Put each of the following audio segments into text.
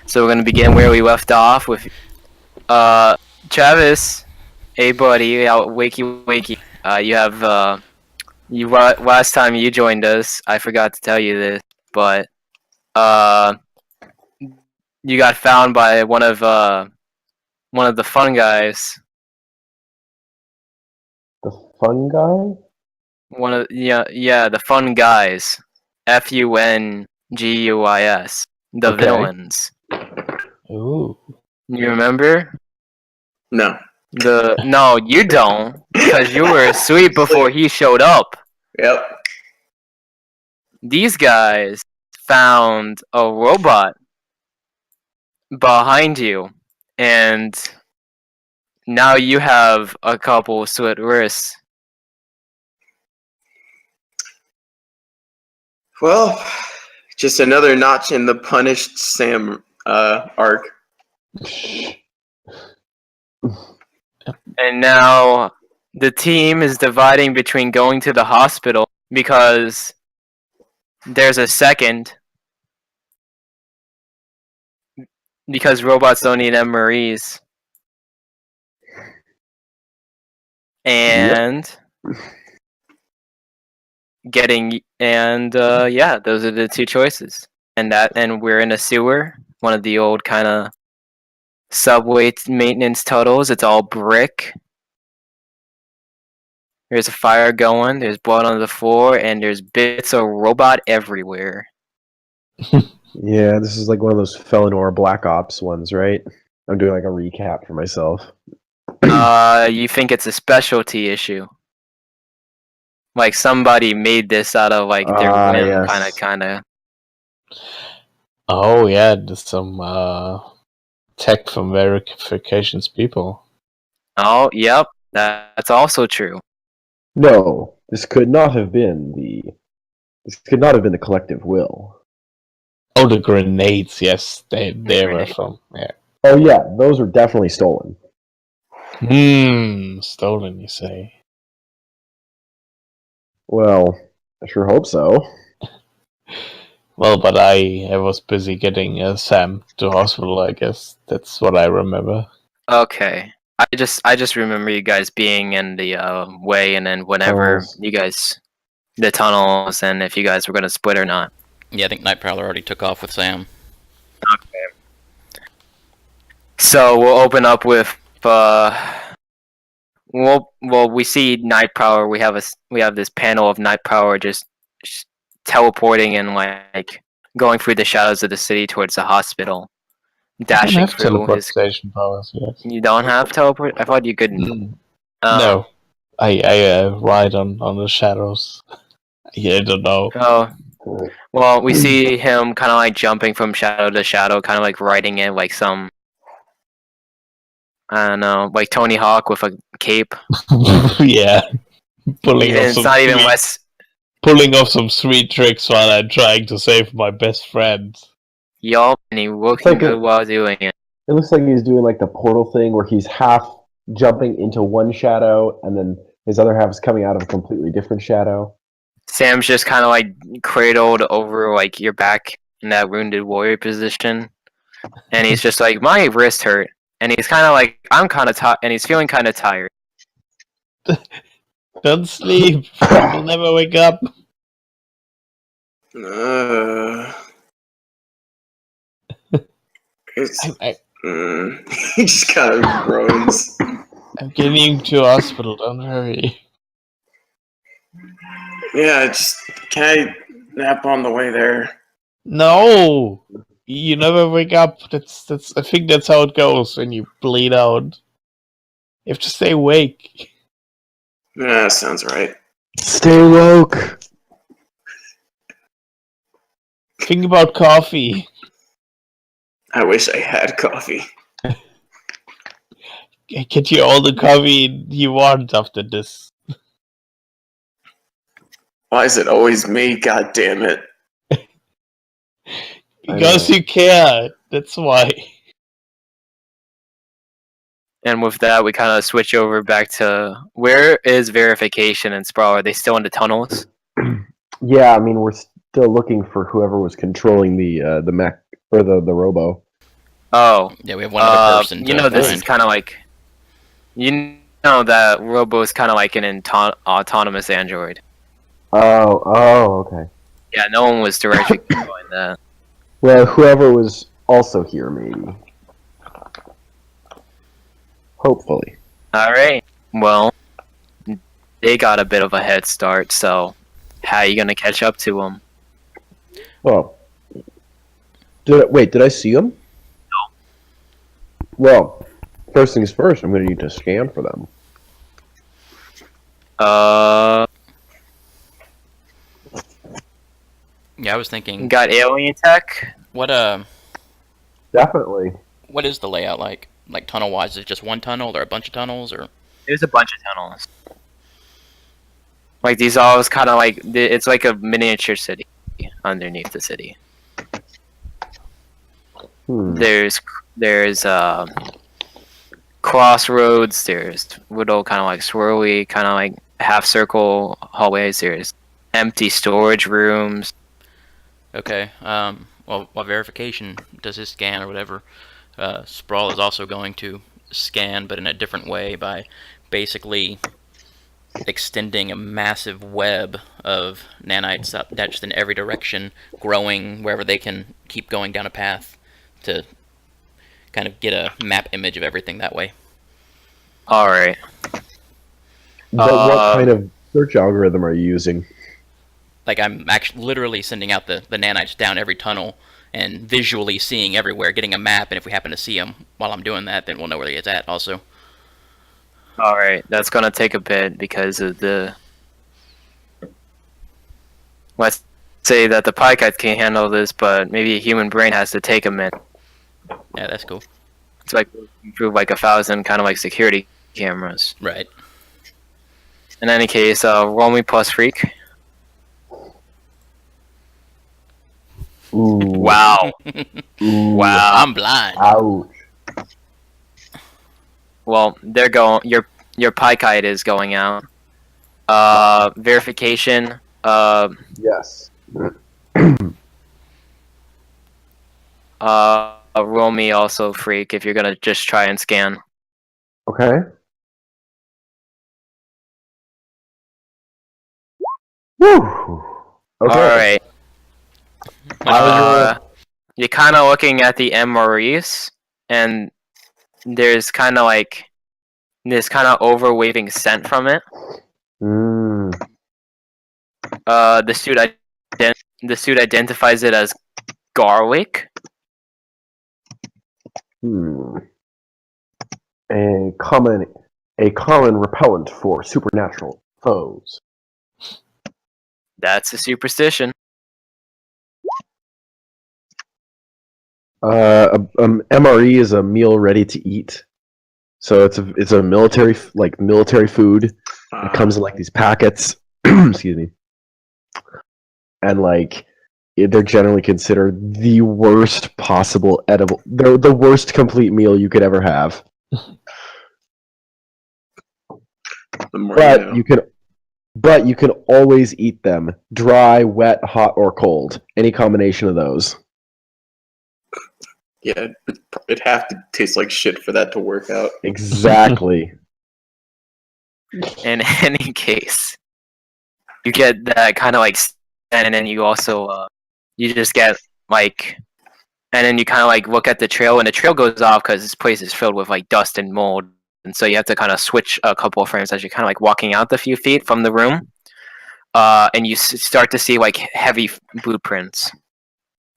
So we're gonna begin where we left off with Travis. Hey buddy, wakey wakey. You have last time you joined us, I forgot to tell you this, but uh you got found by one of the fun guys. The fun guy? The fun guys. FUNGUIS. The Okay. villains. Ooh. You remember? No. No, you don't, because you were asleep before he showed up. Yep. These guys found a robot behind you, and now you have a couple slit wrists. Well, just another notch in the punished Sam arc. And now the team is dividing between going to the hospital because there's a second. Because robots don't need MREs. And those are the two choices. And we're in a sewer, one of the old kind of subway maintenance tunnels. It's all brick. There's a fire going, there's blood on the floor, and there's bits of robot everywhere. Yeah, this is like one of those Felonor Black Ops ones, right? I'm doing like a recap for myself. You think it's a specialty issue? Like somebody made this out of like their whim, yes. kind of. Oh yeah, there's some tech from verifications people. Oh, yep, that's also true. No, this could not have been the collective will. Oh, the grenades, yes, they were from, yeah. Oh yeah, those were definitely stolen. Stolen, you say? Well, I sure hope so. Well, but I was busy getting Sam to hospital, I guess. That's what I remember. Okay. I just remember you guys being in the way, and then whenever you guys, the tunnels, and if you guys were gonna split or not. Yeah, I think Night Prowler already took off with Sam. Okay. So we'll open up with we see Night Prowler. We have this panel of Night Prowler just teleporting and like going through the shadows of the city towards the hospital. Dashing I don't have through teleportation powers, yes. You don't have teleport? I thought you couldn't. No. I ride on the shadows. Yeah, I don't know. Oh. Well, we see him kind of like jumping from shadow to shadow, kind of like riding it like some, I don't know, like Tony Hawk with a cape. Yeah. Pulling off some sweet tricks while I'm trying to save my best friend. Yup, and he looking good while doing it. It looks like he's doing like the portal thing where he's half jumping into one shadow and then his other half is coming out of a completely different shadow. Sam's just kind of like cradled over like your back in that wounded warrior position, and he's just like, my wrist hurt, and he's kind of like, I'm kind of tired, and he's feeling kind of tired. Don't sleep. You'll never wake up. He just kind of groans. I'm getting you to hospital. Don't hurry. Yeah, can I nap on the way there? No, you never wake up. That's. I think that's how it goes when you bleed out. You have to stay awake. Yeah, sounds right. Stay woke. Think about coffee. I wish I had coffee. Get you all the coffee you want after this. Why is it always me? God damn it! Because you care. That's why. And with that, we kind of switch over back to where is verification and Sprawl? Are they still in the tunnels? Yeah, I mean we're still looking for whoever was controlling the mech or the robo. Oh, Yeah, we have one other person. you to know, this is find. kind of like, you know that Robo is kind of like an autonomous android. Oh, okay. Yeah, no one was directly going that. Well, whoever was also here, maybe. Hopefully. All right. Well, they got a bit of a head start. So, how are you gonna catch up to them? Oh. Did I see them? No. Well, first things first, I'm going to need to scan for them. Yeah, I was thinking. Got alien tech. What Definitely. What is the layout like? Like tunnel wise, is it just one tunnel or a bunch of tunnels or? There's a bunch of tunnels. Like these all is kind of like it's like a miniature city underneath the city. There's crossroads. There's little kind of like swirly, kind of like half circle hallways. There's empty storage rooms. Okay. Well, while verification does his scan or whatever, Sprawl is also going to scan, but in a different way by basically extending a massive web of nanites up just in every direction, growing wherever they can keep going down a path to kind of get a map image of everything that way. All right. But what kind of search algorithm are you using? Like I'm actually literally sending out the nanites down every tunnel and visually seeing everywhere, getting a map, and if we happen to see them while I'm doing that, then we'll know where it's at also. All right, that's gonna take a bit because of the. Let's say that the Pykite can't handle this, but maybe a human brain has to take a minute. Yeah, that's cool. It's like improve like 1,000 kind of like security cameras. Right. In any case, roll me plus freak. Ooh. Wow. Ooh. Wow. I'm blind. Ouch. Well, they're going. Your Pykite is going out. Verification. Yes. Roll me also freak if you're gonna just try and scan. Okay. Woo. Okay. All right. You're kind of looking at the MREs, and there's kind of like this kind of overwaving scent from it. The suit identifies it as garlic. A common repellent for supernatural foes. That's a superstition. MRE is a meal ready to eat. So it's a military food. It comes in like these packets. Excuse me. And like they're generally considered the worst possible edible. They're the worst complete meal you could ever have. But you can always eat them dry, wet, hot, or cold. Any combination of those. Yeah, it'd have to taste like shit for that to work out. Exactly. In any case, you get that kind of like, and then you also you just get like, and then you kind of like look at the trail, and the trail goes off because this place is filled with like dust and mold, and so you have to kind of switch a couple of frames as you're kind of like walking out the few feet from the room, and you start to see like heavy blueprints.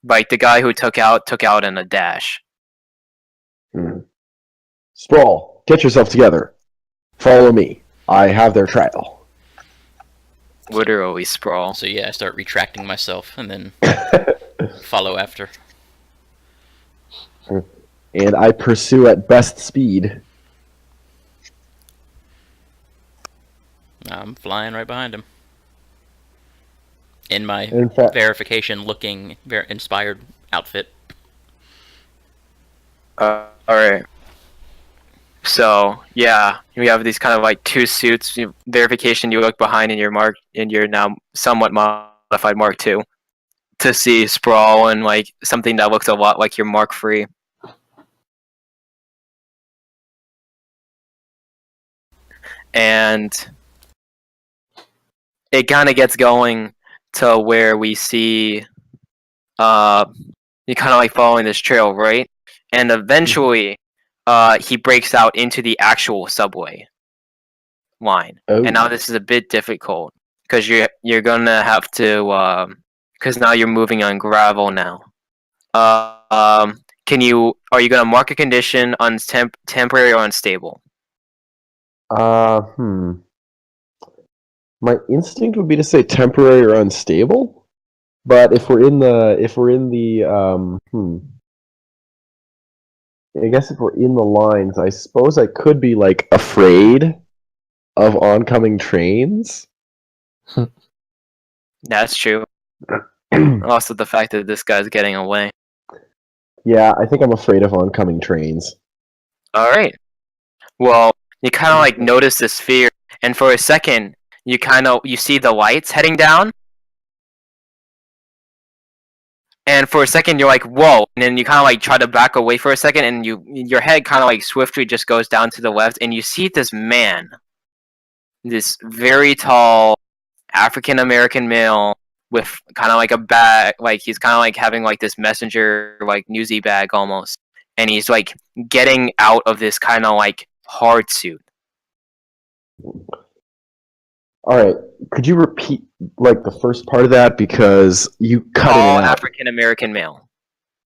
Like the guy who took out in a dash. Sprawl, get yourself together. Follow me. I have their trail. Literally, Sprawl. So yeah, I start retracting myself and then follow after. And I pursue at best speed. I'm flying right behind him. In my verification looking inspired outfit. Alright. So, yeah, we have these kind of like two suits. Verification, you look behind in your now somewhat modified Mark II to see Sprawl and like something that looks a lot like your Mark III. and it kind of gets going to where we see you kind of like following this trail, right? And eventually he breaks out into the actual subway line. Oh. And now this is a bit difficult because you're gonna have to because now you're moving on gravel now. Are you gonna mark a condition on temporary or unstable? My instinct would be to say temporary or unstable, but if we're in the I guess if we're in the lines, I suppose I could be like afraid of oncoming trains. That's true. Also, the fact that this guy's getting away. Yeah, I think I'm afraid of oncoming trains. All right. Well, you kind of like notice this fear, and for a second, you see the lights heading down, and for a second you're like, "Whoa!" And then you kind of like try to back away for a second, and your head kind of like swiftly just goes down to the left, and you see this man, this very tall African American male with kind of like a bag, like he's kind of like having like this messenger like newsy bag almost, and he's like getting out of this kind of like hard suit. All right, could you repeat like the first part of that because you cut Tall it out? African American male.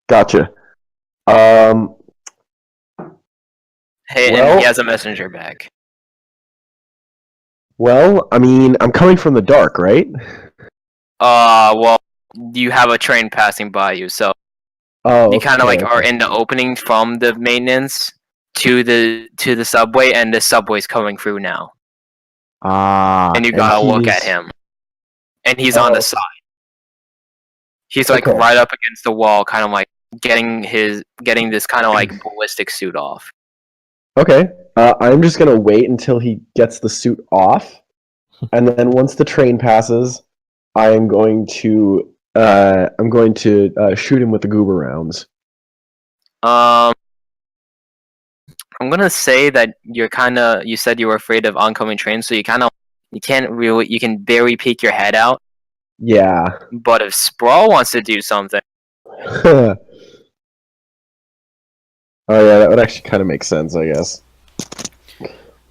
Gotcha. Hey, Well- and he has a messenger bag. Well, I mean, I'm coming from the dark, right? Well, you have a train passing by you, so Oh, you kind of okay, like are okay. in the opening from the maintenance to the subway, and the subway's coming through now, and you gotta look at him, and he's on the Oh. side. He's like Okay. right up against the wall, kind of like getting this kind of like ballistic suit off. Okay, I'm just gonna wait until he gets the suit off, and then once the train passes, I'm going to shoot him with the goober rounds. I'm gonna say that you said you were afraid of oncoming trains, so you can barely peek your head out. Yeah. But if Sprawl wants to do something, Oh yeah, that would actually kind of make sense, I guess.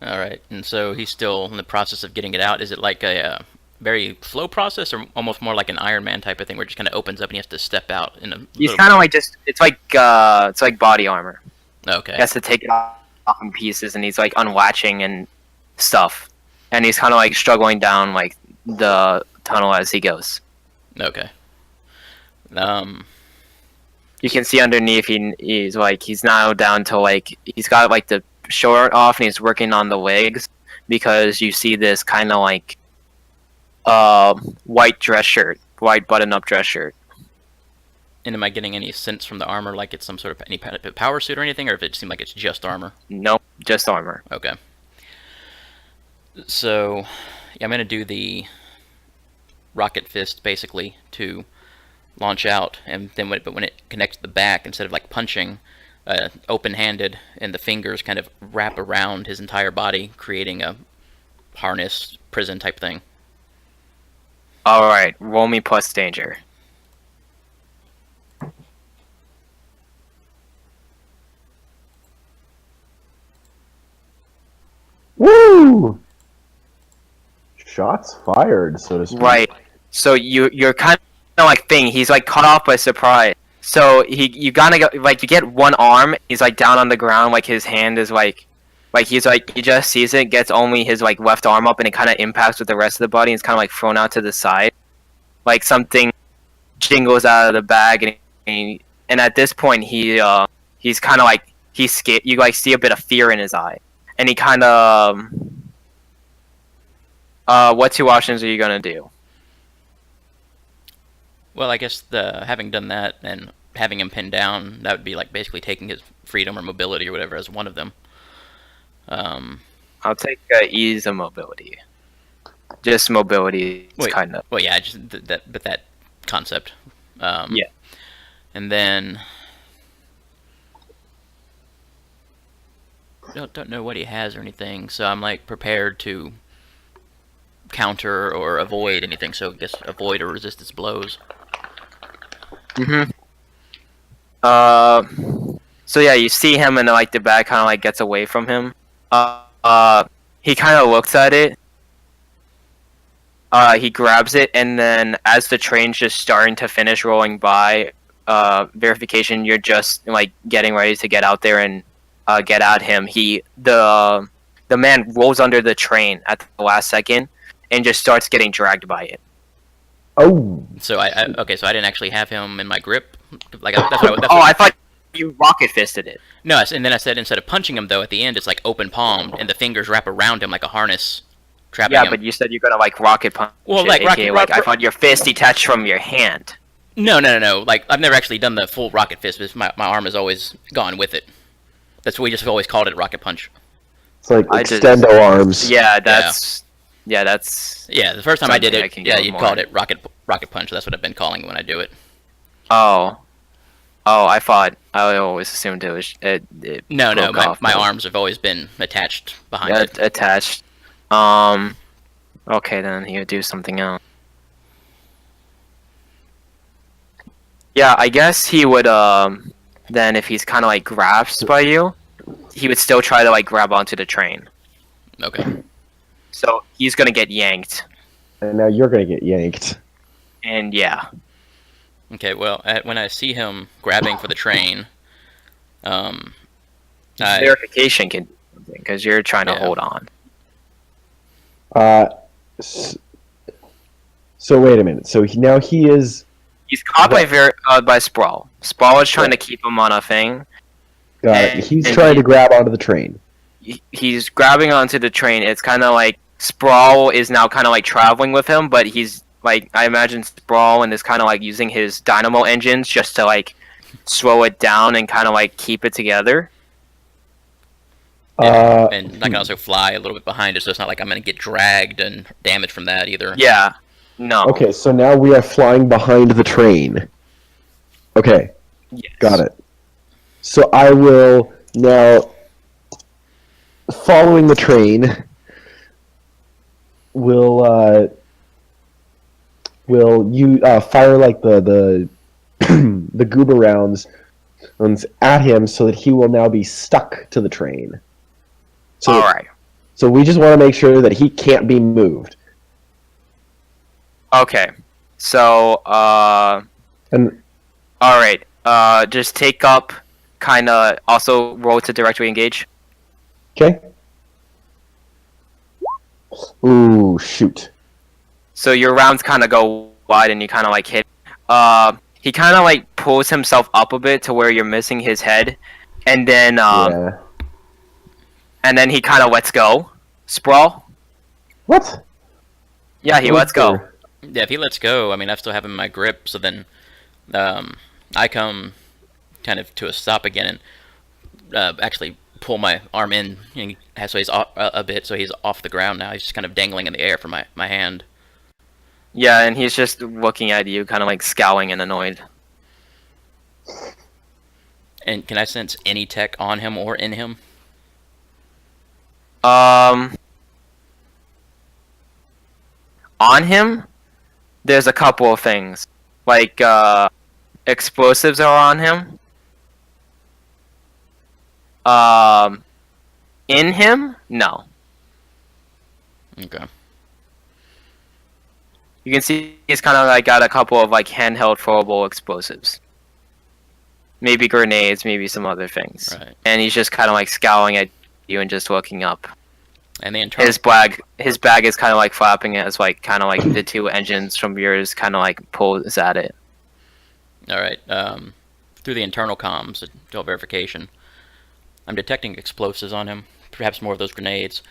All right, and so he's still in the process of getting it out. Is it like a very slow process, or almost more like an Iron Man type of thing, where it just kind of opens up and he has to step out in a? he's kind of like it's like body armor. Okay. He has to take it off in pieces, and he's like unlatching and stuff, and he's kind of like struggling down like the tunnel as he goes. Okay. You can see underneath he's now down to like he's got like the short off, and he's working on the legs because you see this kind of like white button-up dress shirt. And am I getting any sense from the armor, like it's some sort of any power suit or anything, or if it seemed like it's just armor? Nope, just armor. Okay. So, yeah, I'm gonna do the rocket fist basically to launch out, and then when it connects to the back, instead of like punching, open-handed, and the fingers kind of wrap around his entire body, creating a harness prison type thing. All right, roll me plus danger. Woo! Shots fired, so to speak. Right. So you're kind of like thing. He's like caught off by surprise. So you gotta go like you get one arm. He's like down on the ground. Like his hand is like he's like he just sees it, gets only his like left arm up, and it kind of impacts with the rest of the body. And it's kind of like thrown out to the side, like something jingles out of the bag, and at this point he's kind of like he's scared. You like see a bit of fear in his eye, and he kind of what two options are you gonna do? Well, I guess having done that and having him pinned down, that would be like basically taking his freedom or mobility or whatever as one of them. I'll take ease of mobility. Just mobility is kind of. Well, yeah, just that concept. Yeah. And then don't know what he has or anything, so I'm like prepared to counter or avoid anything. So I guess avoid or resist its blows. Mm-hmm. So yeah, you see him and like the bag kind of like gets away from him. He kind of looks at it. He grabs it, and then as the train's just starting to finish rolling by, verification, you're just like getting ready to get out there and get at him. The man rolls under the train at the last second and just starts getting dragged by it. Oh, So okay, so I didn't actually have him in my grip. Like that's what I thought you rocket fisted it. No, and then I said instead of punching him though, at the end it's like open palmed, and the fingers wrap around him like a harness, trapping him. Yeah, but you said you're gonna like rocket punch. Well, it, like aka, I thought your fist detached from your hand. No. Like I've never actually done the full rocket fist, but my arm has always gone with it. That's what we just always called it, rocket punch. it's like extendo arms. Yeah, that's the first time I did something it, I can you'd go call more. it rocket punch. That's what I've been calling it when I do it. Oh, I always assumed it was it No, broke off, my but- arms have always been attached behind Yeah, it. attached. Okay, then he would do something else. Yeah, I guess he would, then if he's kind of like grasped by you, he would still try to like grab onto the train. Okay. So he's gonna get yanked. And now you're gonna get yanked. And yeah. Okay, well, when I see him grabbing for the train, I, Verification can do something, because you're trying to Yeah. hold on. So wait a minute. So now he is. He's caught by Sprawl. Sprawl is trying to keep him on a thing. He's and trying to grab onto the train. He's grabbing onto the train. It's kind of like Sprawl is now kind of like traveling with him, but he's like, I imagine Sprawl and is kind of like using his dynamo engines just to like slow it down and kind of like keep it together. and I can also fly a little bit behind it, so it's not like I'm going to get dragged and damaged from that either. Yeah. No. Okay, so now we are flying behind the train. Okay, Yes. got it. So I will now, following the train, will you fire like the the goober rounds at him so that he will now be stuck to the train. So, All right. So we just want to make sure that he can't be moved. Okay. So, And all right. Just take up, kind of also roll to directly engage. okay. Ooh, shoot. So your rounds kind of go wide and you kind of like hit. He kind of like pulls himself up a bit to where you're missing his head, and then Yeah. and then he kind of lets go. Sprawl. What? Yeah, he lets go. Yeah, if he lets go, I mean, I still have him in my grip, so then I come kind of to a stop again and actually pull my arm in, so he's off, a bit, so he's off the ground now. He's just kind of dangling in the air from my hand. Yeah, and he's just looking at you, kind of like scowling and annoyed. And can I sense any tech on him or in him? On him, there's a couple of things. Like, explosives are on him. In him? No. Okay. You can see he's kind of like got a couple of like handheld throwable explosives. Maybe grenades, maybe some other things. Right. And he's just kind of like scowling at you and just looking up. And the internal... His bag is kind of like flapping as like kind of like the two engines from yours kind of like pulls at it. All right. Through the internal comms, adult verification, I'm detecting explosives on him. Perhaps more of those grenades.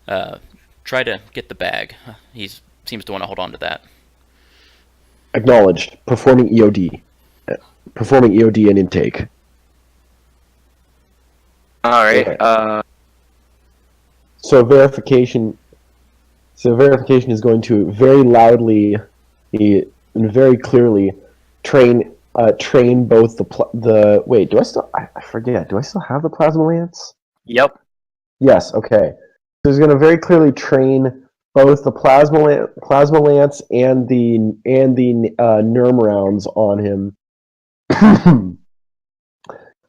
Try to get the bag. He seems to want to hold on to that. Acknowledged. Performing EOD. Performing EOD and intake. All right. Okay. So verification is going to very loudly and very clearly train both the wait. Do I still? I forget. Do I still have the plasma lance? Yep. Yes. Okay. So he's going to very clearly train both the plasma lance and the Nerm rounds on him,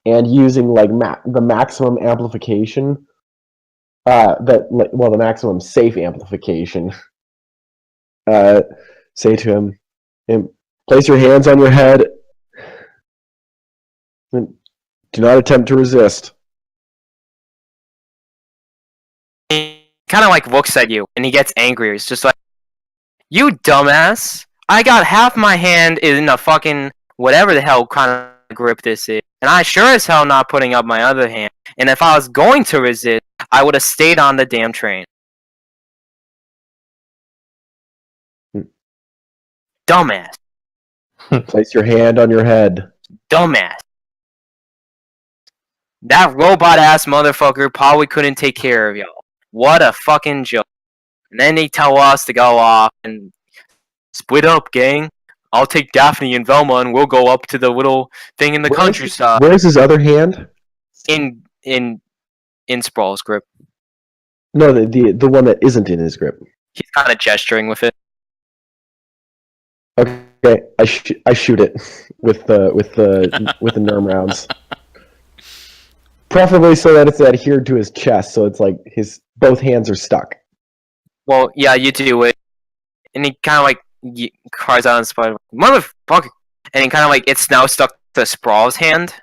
and using like the maximum amplification. The maximum safe amplification. Say to him, place your hands on your head. Do not attempt to resist. He kind of like looks at you and he gets angry. It's just like, you dumbass! I got half my hand in a fucking whatever the hell kind of grip this is, and I sure as hell not putting up my other hand. And if I was going to resist, I would have stayed on the damn train. Dumbass. Place your hand on your head. Dumbass. That robot-ass motherfucker probably couldn't take care of y'all. What a fucking joke. And then they tell us to go off and split up, gang. I'll take Daphne and Velma and we'll go up to the little thing in the countryside. Where's his other hand? In Sprawl's grip. No, the one that isn't in his grip. He's kind of gesturing with it. Okay, I shoot it with the Nerm rounds. Preferably so that it's adhered to his chest, so it's like both hands are stuck. Well, yeah, you do it. And he kind of like cries out on Sprawl, motherfucker! And he kind of like, it's now stuck to Sprawl's hand.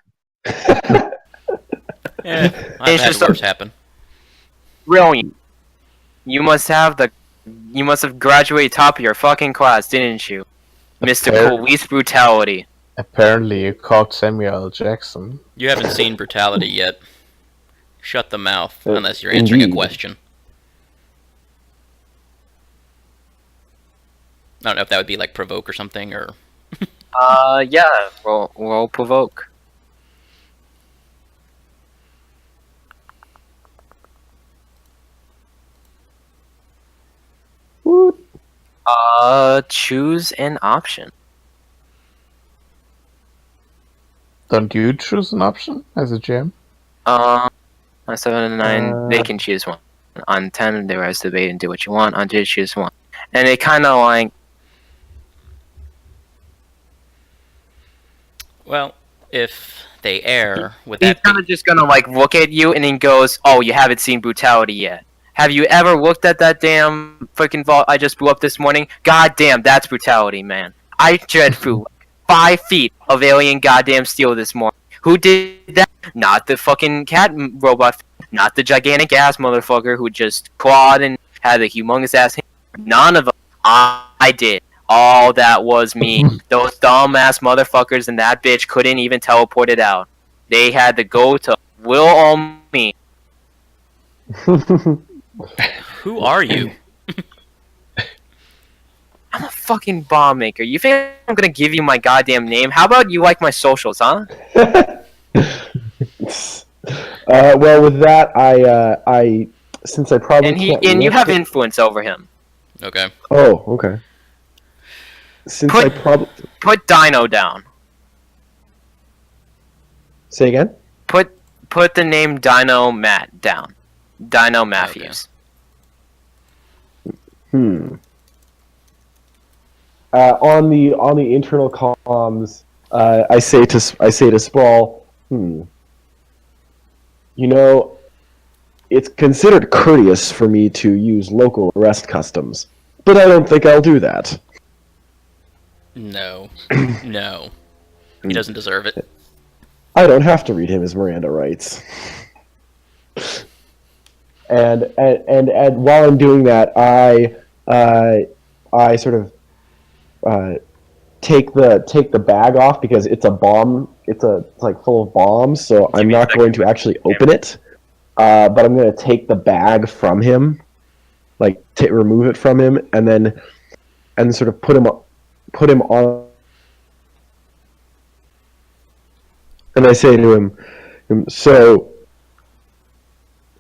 Yeah, I've had worse happen. Brilliant. You must have graduated top of your fucking class, didn't you? Mr. Police Brutality. Apparently you caught Samuel L. Jackson. You haven't seen Brutality yet. Shut the mouth, unless you're answering a question. I don't know if that would be like provoke or something, or... Yeah, roll provoke. Choose an option. Don't you choose an option as a GM? On 7 and 9, they can choose one. On 10, they rest debate and do what you want. On 2, choose one. And they kind of like... Well, if they err, would He's that kind of just gonna like look at you and he goes, "Oh, you haven't seen Brutality yet. Have you ever looked at that damn freaking vault I just blew up this morning? God damn, that's Brutality, man. I dread through 5 feet of alien goddamn steel this morning. Who did that? Not the fucking cat robot. Not the gigantic ass motherfucker who just clawed and had the humongous ass hand. None of them. I did. All that was me. Those dumbass motherfuckers and that bitch couldn't even teleport it out. They had to go to will on me. Who are you? I'm a fucking bomb maker. You think I'm gonna give you my goddamn name? How about you like my socials, huh? Well, with that, I since I probably And you have influence over him. Okay. Oh, okay. Since I probably Put Dino down. say again. Put the name Dino Matt down. Dino Matthews. On the internal comms, I say to Sprawl, You know, it's considered courteous for me to use local arrest customs, but I don't think I'll do that. No. No. He doesn't deserve it. I don't have to read him his Miranda rights. And while I'm doing that, I sort of take the bag off because it's a bomb. It's like full of bombs, so I'm not going to actually open it. But I'm going to take the bag from him, like remove it from him, and sort of put him on. And I say to him, so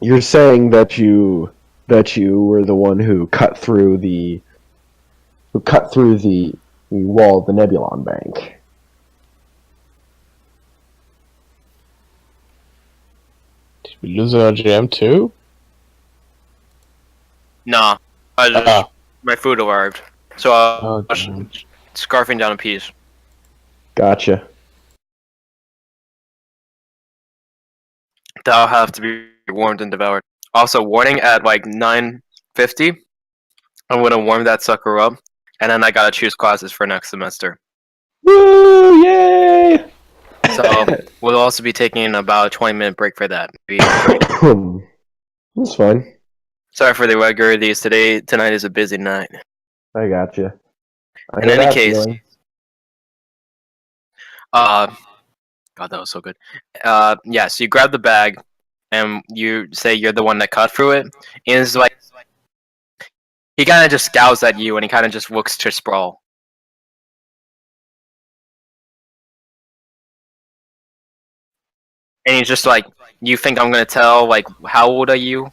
you're saying that you were the one who cut through the wall of the Nebulon Bank. Did we lose our GM too? Nah, my food arrived, so Oh, I was damn. scarfing down a piece. Gotcha. That'll have to be warmed and devoured. Also, warning at like 9:50. I'm gonna warm that sucker up, and then I gotta choose classes for next semester. Woo! Yay! So we'll also be taking about a 20-minute break for that. That's fine. Sorry for the irregularities today. Tonight is a busy night. I gotcha. I In know any that case, feeling. God, that was so good. Yeah, so you grab the bag, and you say you're the one that cut through it, and it's like he kind of just scowls at you, and he kind of just looks to Sprawl. And he's just like, you think I'm gonna tell, like, how old are you?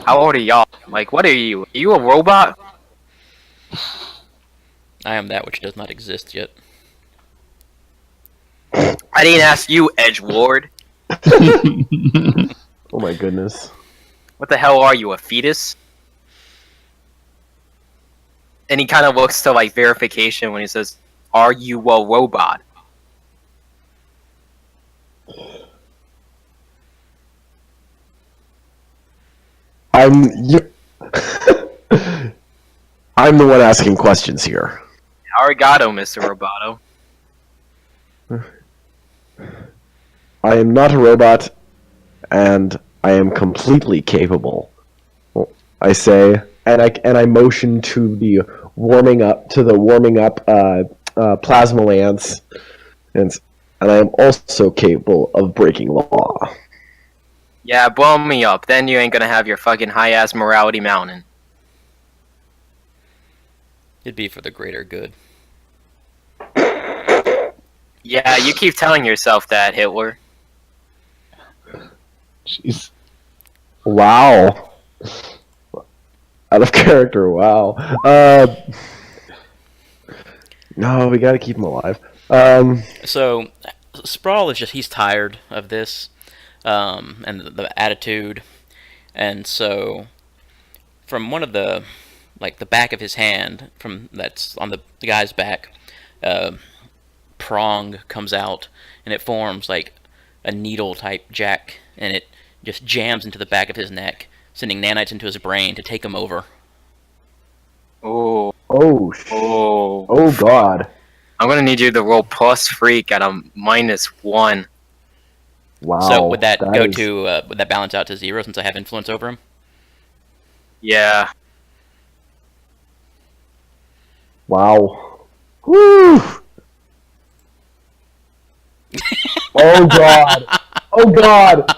How old are y'all? Like, what are you? Are you a robot? I am that which does not exist yet. I didn't ask you, Edgelord. Oh my goodness. What the hell are you, a fetus? And he kind of looks to, like, verification when he says, are you a robot? I'm the one asking questions here. Arigato, Mr. Roboto. I am not a robot, and I am completely capable. Well, I say, and I motion to the warming up plasma lance, and I am also capable of breaking law. Yeah, blow me up. Then you ain't gonna have your fucking high-ass morality mountain. It'd be for the greater good. Yeah, you keep telling yourself that, Hitler. Jeez. Wow. Out of character, wow. No, we gotta keep him alive. So, Sprawl is he's tired of this, and the attitude, and so, from one of the back of his hand, that's on the guy's back, prong comes out, and it forms like a needle-type jack, and it just jams into the back of his neck, sending nanites into his brain to take him over. Oh. Oh, Oh. oh God. I'm gonna need you to roll plus freak at a -1. Wow. So would that go is- to would that balance out to 0 since I have influence over him? Yeah. Wow. Woo! Oh God. Oh God.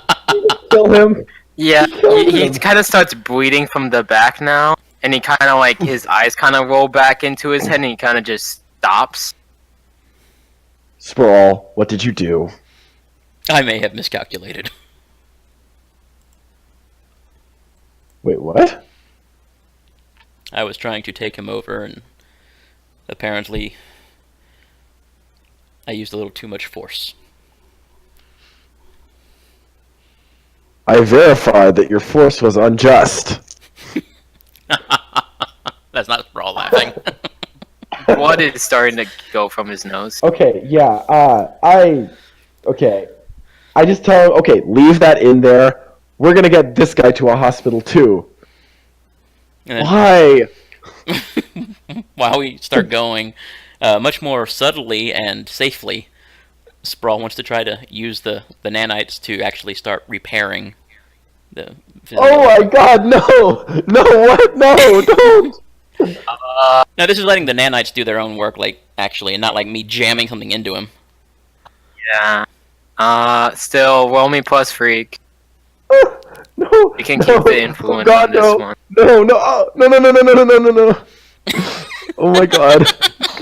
Kill him. Yeah, Killed he him. kind of starts bleeding from the back now, and he kind of like, his eyes kind of roll back into his head, and he kind of just stops. Sprawl, what did you do? I may have miscalculated. Wait, what? I was trying to take him over, and apparently I used a little too much force. I verified that your force was unjust. That's not Sprawl laughing. Blood is starting to go from his nose. Okay, yeah, okay. I just tell him, okay, leave that in there. We're gonna get this guy to a hospital too. And then, Why? while we start going, much more subtly and safely, Sprawl wants to try to use the nanites to actually start repairing the physical. Oh my God, no! No, what? No, don't! Now this is letting the nanites do their own work, actually, and not like me jamming something into him. Yeah. Still, roll me plus freak. No, You can no, keep the influence oh God, on this no. one. No, no, oh, no, no, no, no, no, no, no, no, no. Oh my God.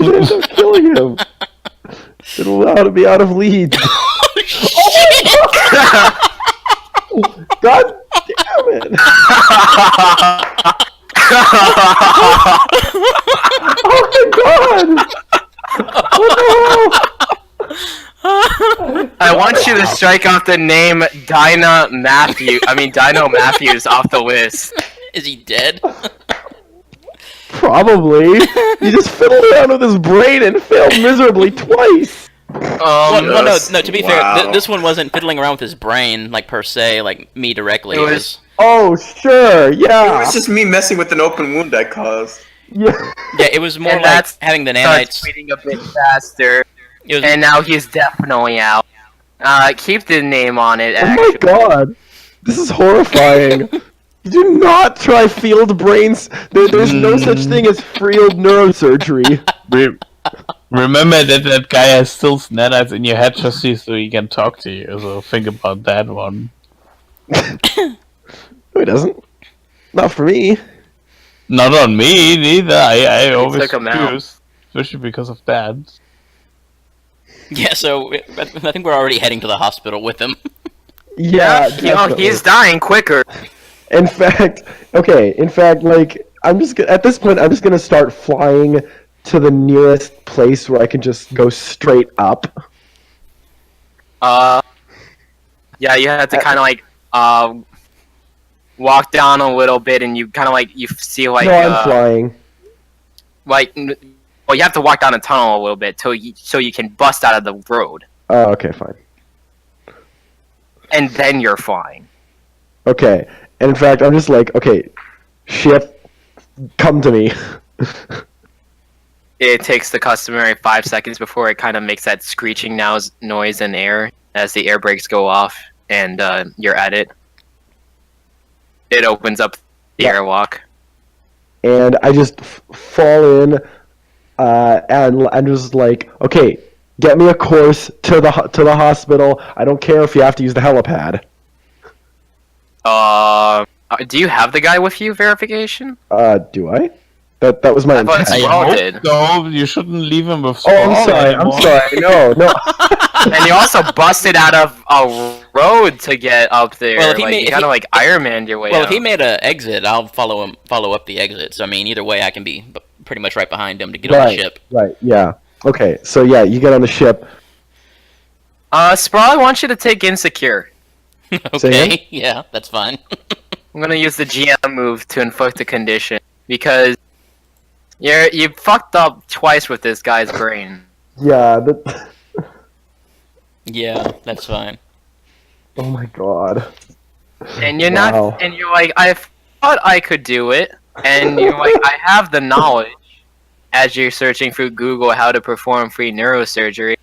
I'm gonna end up killing him. It'll allow to be out of lead. God damn it. Oh my God. Oh I want you to strike off the name Dino Matthews off the list. Is he dead? Probably. He just fiddled around with his brain and failed miserably twice. Well, Yes. no. To be Wow. fair, this one wasn't fiddling around with his brain, like per se, like me directly. It It was- Oh, sure, It yeah. was just me messing with an open wound I caused. Yeah. yeah, it was more And like that's- having the Starts nanites. tweeting a bit faster, It was, and now he's definitely out. Keep the name on it. Oh my Actually. god. This is horrifying. Do not try field brains. There's no such thing as field neurosurgery. Remember that guy has still nanites in your head just so he can talk to you. So think about that one. No, he doesn't. Not for me. Not on me neither. I always took him out. confused, especially because of that. yeah, so I think we're already heading to the hospital with him. Yeah, He's definitely. dying quicker. In fact, like at this point, I'm just gonna start flying to the nearest place where I can just go straight up. Yeah, you have to kind of like walk down a little bit, and you kind of like you see like No, I'm flying. well, you have to walk down a tunnel a little bit so you can bust out of the road, Oh, okay, fine. and then you're flying. Okay, and in fact, I'm just like, okay, ship, come to me. It takes the customary 5 seconds before it kind of makes that screeching noise in air as the air brakes go off, and you're at it. It opens up the Yeah. airlock. And I just fall in, and just like, okay, get me a course to the hospital. I don't care if you have to use the helipad. Do you have the guy with you? Verification? Do I? That was my I thought intent. Sprawl did. No, you shouldn't leave him with Oh, I'm Sprawl sorry. anymore. I'm sorry. No. And you also busted out of a road to get up there. Well, if he like, made- you if kind of he- like Iron Man your way Well, out. if he made an exit, I'll follow up the exit. So I mean, either way, I can be pretty much right behind him to get on the Right. ship. Right. Yeah. Okay. So yeah, you get on the ship. Sprawl, I want you to take Insecure. Say again? Okay, yeah, that's fine. I'm gonna use the GM move to inflict a condition because you fucked up twice with this guy's brain. Yeah. yeah, that's fine. Oh my god. And you're Wow. not, and you're like, I thought I could do it, and you're like, I have the knowledge. As you're searching through Google how to perform free neurosurgery.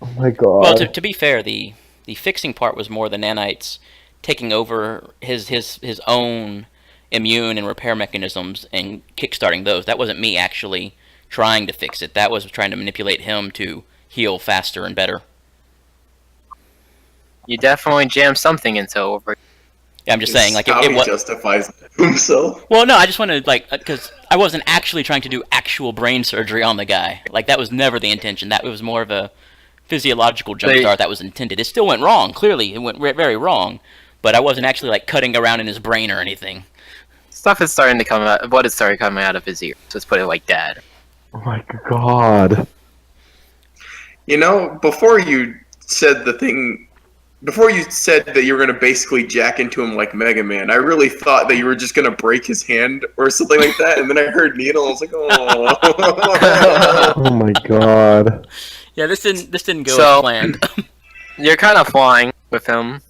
Oh my god. Well, to be fair, the fixing part was more the nanites taking over his own immune and repair mechanisms and kickstarting those. That wasn't me actually trying to fix it. That was trying to manipulate him to heal faster and better. You definitely jammed something into over. Yeah, I'm just saying, like How it he was. justifies himself. Well, no, I just wanted because I wasn't actually trying to do actual brain surgery on the guy. Like that was never the intention. That was more of a physiological jumpstart that was intended. It still went wrong. Clearly, it went very wrong. But I wasn't actually like cutting around in his brain or anything. Stuff is starting to come out. What is starting coming out of his ear? Let's put it like that. Oh my god. You know, before you said that you were going to basically jack into him like Mega Man, I really thought that you were just going to break his hand or something like that, and then I heard Needle, I was like, oh. Oh my god. Yeah, this didn't go So- as planned. You're kind of flying with him,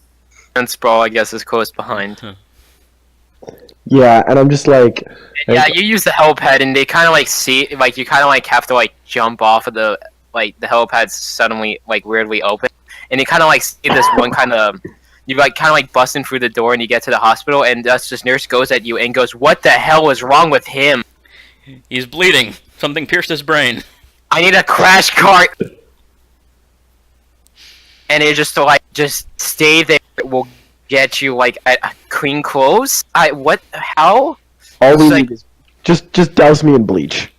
and Sprawl, I guess, is close behind. Yeah, and I'm just like, Yeah, you use the helipad, and they kind of like see, like you kind of like have to like jump off of the helipad suddenly like weirdly open, and you kind of like see this one kind of. You like kind of like busting through the door, and you get to the hospital, and this nurse goes at you and goes, "What the hell is wrong with him? He's bleeding. Something pierced his brain. I need a crash cart." And it just just stay there. We'll get you like clean clothes. What? How? all we It's like- need is just douse me in bleach.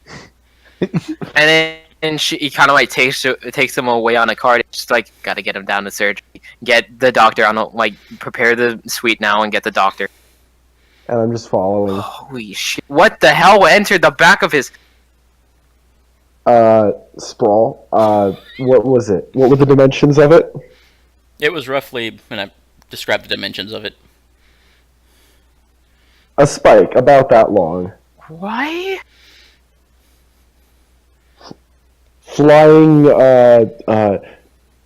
And then he kind of like takes him away on a cart. Just like gotta get him down to surgery. Get the doctor on like prepare the suite now and get the doctor. And I'm just following. Holy shit! What the hell entered the back of his? Sprawl. What was it? What were the dimensions of it? It was roughly, and I described the dimensions of it. a spike about that long. Why? Flying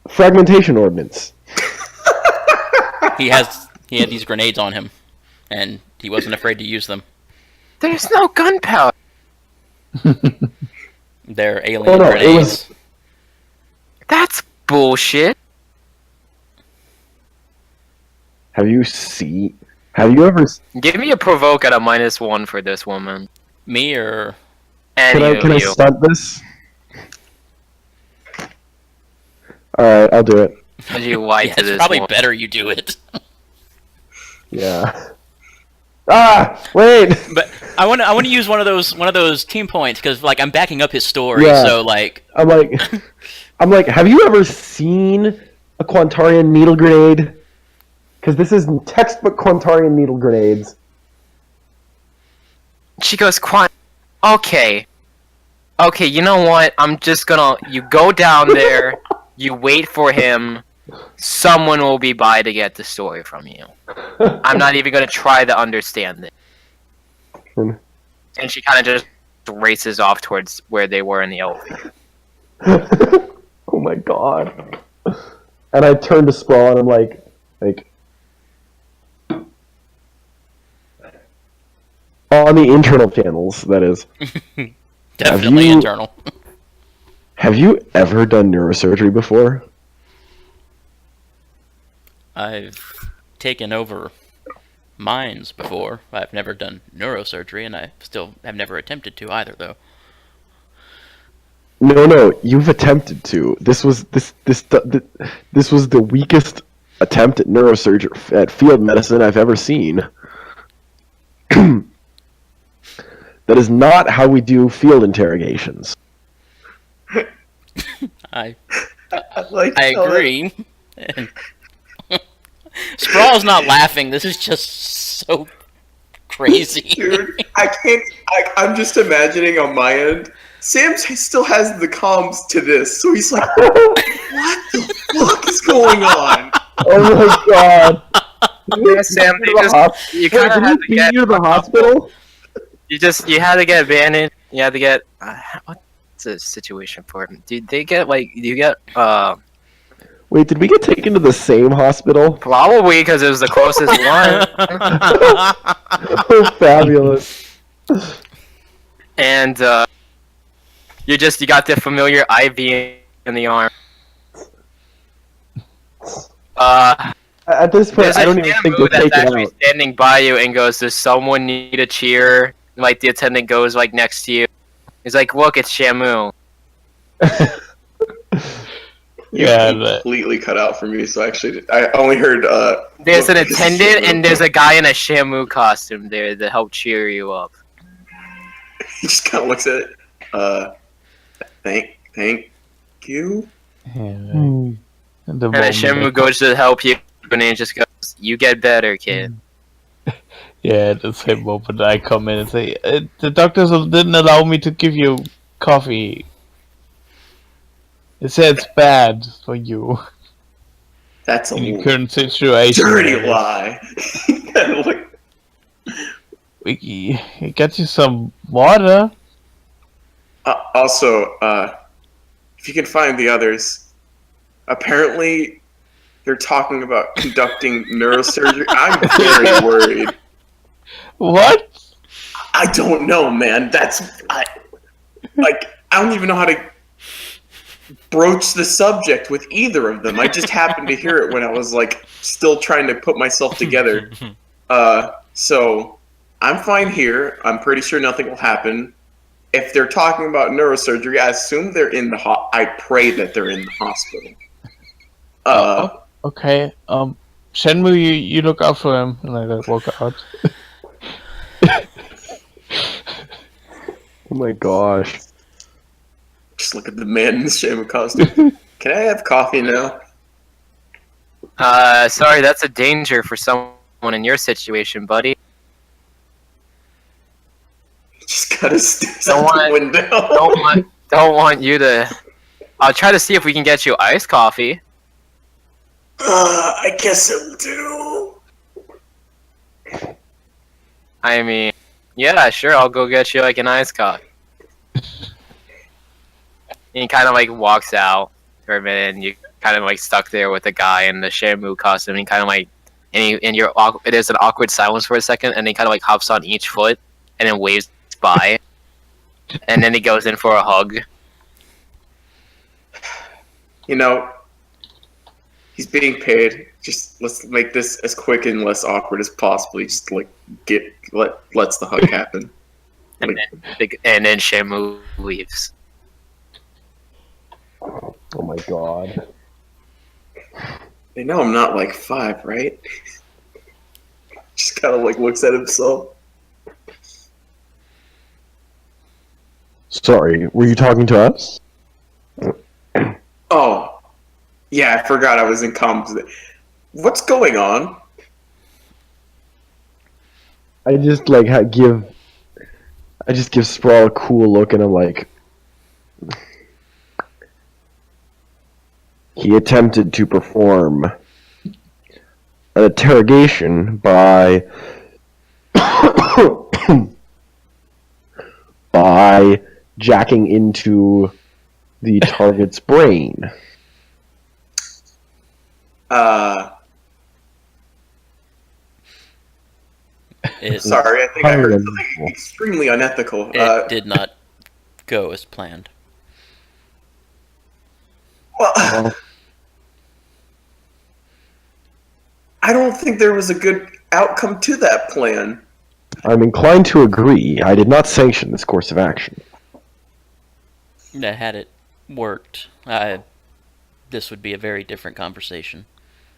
fragmentation ordnance. He had these grenades on him, and he wasn't afraid to use them. There's no gunpowder. They're alien Oh no, grenades. it was. That's bullshit. Have you ever? Give me a provoke at a -1 for this woman. Me or Any Can I of you. stunt this? All right, I'll do it. As you lie yeah, to it's this probably woman. better you do it. Yeah. Ah, wait. But I want to use one of those team points because like I'm backing up his story. Yeah. So like I'm like, have you ever seen a Quantarian needle grenade? Because this is textbook Quantarian needle grenades. She goes, okay, you know what? I'm just gonna. You go down there. You wait for him. Someone will be by to get the story from you. I'm not even gonna try to understand it. And she kind of just races off towards where they were in the elevator. Oh my god. And I turn to Sprawl and I'm like, on the internal channels, that is. definitely you- internal. Have you ever done neurosurgery before? I've taken over minds before. I've never done neurosurgery, and I still have never attempted to either, though. No, you've attempted to. This was the weakest attempt at neurosurgery at field medicine I've ever seen. That is not how we do field interrogations. I Like, agree. Sprawl's not laughing. This is just so crazy. Dude, I can't. I'm just imagining on my end. Sam still has the comms to this, so he's like, "What the fuck is going on?" Oh my god! Yeah, Sam, you kind of had to get. You to the hospital? You had to get abandoned. You had to get. What's the situation for him? Did they get Wait, did we get taken to the same hospital? Probably because it was the closest one. Oh, fabulous! And you got the familiar IV in the arm. At this point, There's I a don't even think Shamu they're that's taken actually out. standing by you and goes, "Does someone need a cheer?" Like the attendant goes like next to you. He's like, "Look, it's Shamu." You Yeah, completely cut out for me, so actually, I only heard. There's an look, it's attendant Shamu. and there's a guy in a Shamu costume there to help cheer you up. He just kind of looks at it. Thank you. And the And a Shamu goes to help you, and he just goes, "You get better, kid." Yeah, at the same moment I come in and say, the doctors didn't allow me to give you coffee. They said it's bad for you That's a in your current situation. dirty lie. Like, We got you some water. also, if you can find the others, apparently they're talking about conducting neurosurgery. I'm very worried. What? I don't know, man. I don't even know how to broach the subject with either of them. I just happened to hear it when I was like still trying to put myself together. So I'm fine here. I'm pretty sure nothing will happen. If they're talking about neurosurgery, I assume they're in the I pray that they're in the hospital. Okay. Shenmue, you look out for him, and I walk out. Oh my gosh! Just look at the man in the Shamu costume. Can I have coffee now? Sorry, that's a danger for someone in your situation, buddy. Just gotta stare Don't out the want- window. Don't want you to. I'll try to see if we can get you iced coffee. I guess it'll do. I mean, yeah, sure, I'll go get you like an iced coffee. And he kind of like walks out for a minute, and you kind of like stuck there with the guy in the Shamu costume. And he kind of like, there's an awkward silence for a second, and he kind of like hops on each foot and then waves by, and then he goes in for a hug. You know, he's being paid. Just let's make this as quick and less awkward as possible. Just like lets the hug happen. And then Shamu leaves. Oh my god. They know I'm not like 5, right? Just kind of like looks at himself. Sorry, were you talking to us? Oh, yeah, I forgot I was in comms. What's going on? I just like give Sprawl a cool look, and I'm like, he attempted to perform an interrogation by by jacking into the target's brain. Sorry, I think I heard something extremely unethical. It did not go as planned. Well, I don't think there was a good outcome to that plan. I'm inclined to agree. I did not sanction this course of action. Had it worked, this would be a very different conversation.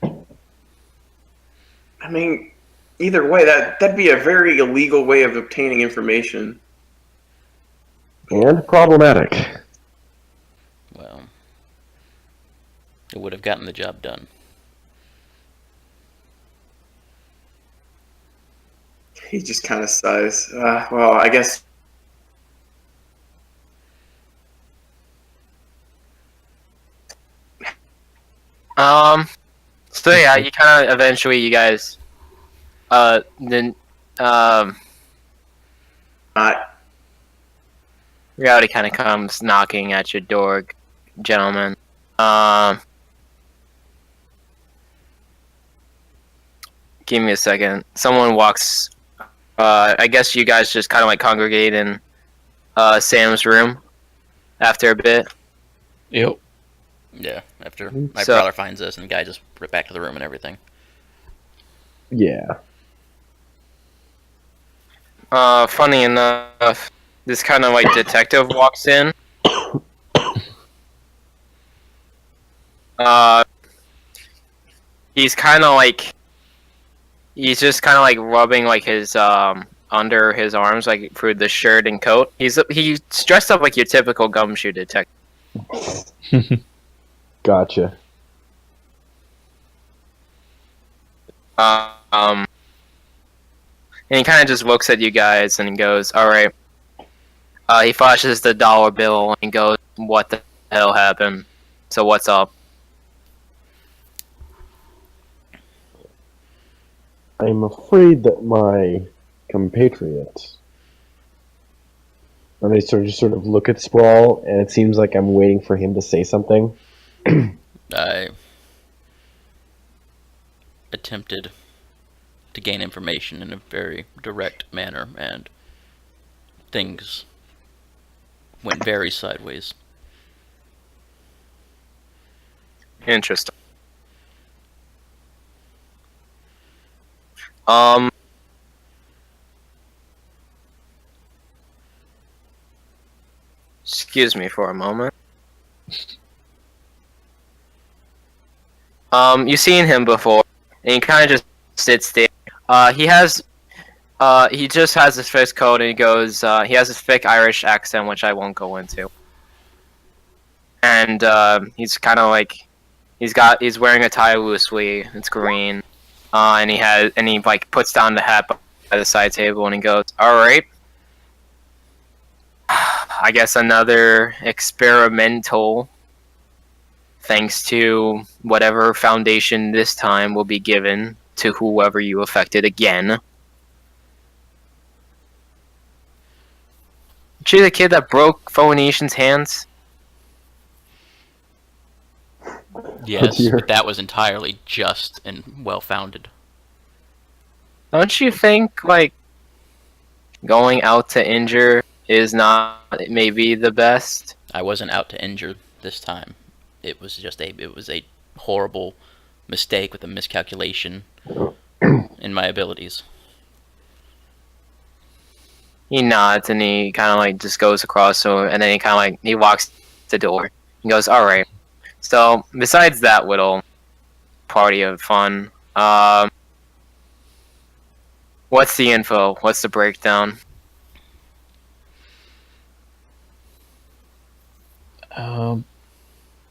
I mean, either way, that'd be a very illegal way of obtaining information. And problematic. Well, it would have gotten the job done. He just kind of sighs. Well, I guess. So yeah, you kind of eventually, you guys, then, reality kind of comes knocking at your door, gentlemen. Give me a second. Someone walks. I guess you guys just kind of like congregate in Sam's room after a bit. Yep. Yeah, after my So- Prowler finds us and the guy just ripped back to the room and everything. Yeah. Funny enough, this kind of like detective walks in. He's kind of like, he's just kind of like rubbing like his under his arms, like through the shirt and coat. He's dressed up like your typical gumshoe detective. Gotcha. And he kind of just looks at you guys and goes, "All right." He flashes the dollar bill and goes, "What the hell happened? So what's up?" I'm afraid that my compatriots. And I just sort of look at Sprawl, and it seems like I'm waiting for him to say something. I attempted to gain information in a very direct manner, and things went very sideways. Interesting. Excuse me for a moment. You've seen him before, and he kind of just sits there. He just has his fixed coat, and he goes, he has his thick Irish accent, which I won't go into. And, he's kind of like, he's wearing a tie loosely, it's green. And he like puts down the hat by the side table, and he goes, "Alright. I guess another experimental, thanks to whatever foundation this time, will be given to whoever you affected again. she the kid that broke Phoenician's hands? Yes, dear. but that was entirely just and well-founded. Don't you think, like, going out to injure is not maybe the best? I wasn't out to injure this time. It was a horrible mistake with a miscalculation in my abilities. He nods and he kind of like just goes across, and then he kind of like he walks to the door. He goes, "All right." So besides that little party of fun, what's the info? What's the breakdown?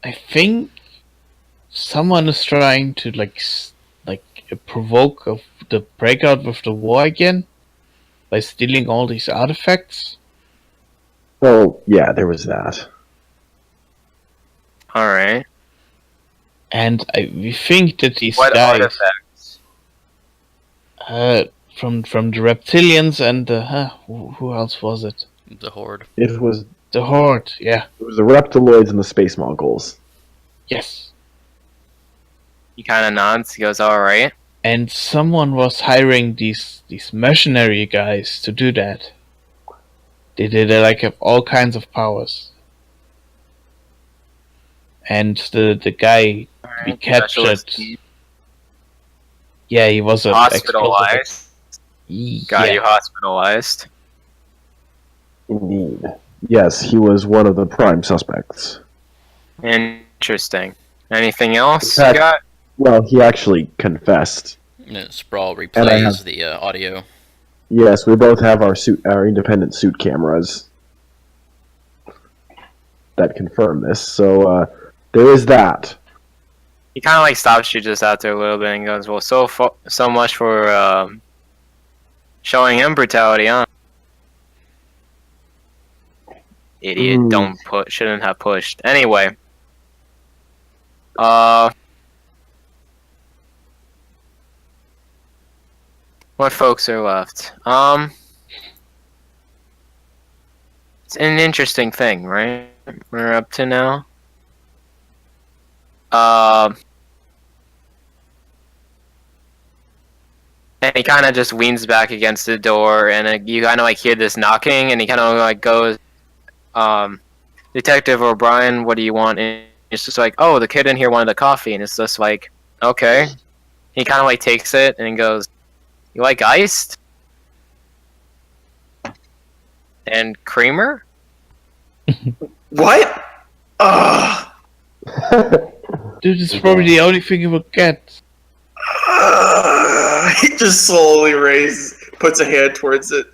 I think someone is trying to provoke of the breakout with the war again by stealing all these artifacts. Oh, yeah, there was that. All right. And we think that these What guys artifacts? from the reptilians and who else was it? The Horde. It was The Horde, yeah. the Reptiloids and the Space Mongols. Yes. He kind of nods. He goes, "All right." And someone was hiring these mercenary guys to do that. They have all kinds of powers. And the guy we captured, Specialist team. yeah, he was a Hospitalized. Got yeah. you hospitalized. Indeed. Yes, he was one of the prime suspects. Interesting. Anything else In you fact- got? Well, he actually confessed. Sprawl And I have- replays the audio. Yes, we both have our independent suit cameras that confirm this. So there is that. He kind of like stops you just after a little bit and goes, "Well, so much for showing him brutality, huh?" Idiot! Mm. Shouldn't have pushed. Anyway, what folks are left? It's an interesting thing, right? We're up to now. And he kind of just leans back against the door, and you kind of like hear this knocking, and he kind of like goes, "Detective O'Brien, what do you want?" And it's just like, "Oh, the kid in here wanted the coffee," and it's just like, "Okay." He kind of like takes it and goes, "You like iced and creamer?" What? Ugh. Dude, it's probably the only thing you will get. He just slowly puts a hand towards it.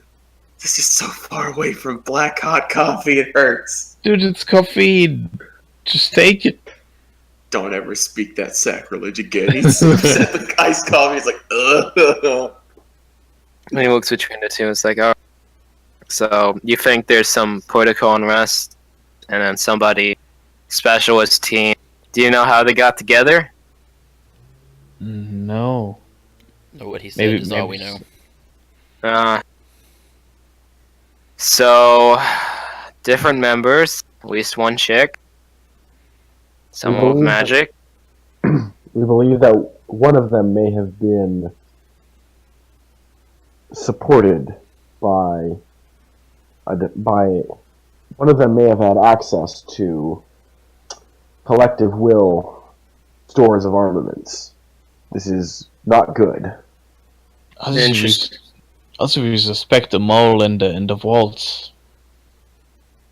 This is so far away from black hot coffee, it hurts. Dude, it's caffeine. Just take it. Don't ever speak that sacrilege again. He sips at the iced coffee. He's like, ugh. And he looks between the two. It's like, "Oh, so you think there's some political unrest, and then somebody specialist team. Do you know how they got together?" No. What he said is all we know. So different members, at least one chick. Some of believe magic. We believe that one of them may have been supported by one of them may have had access to collective will stores of armaments. This is not good. Also, we suspect the mole in the vaults.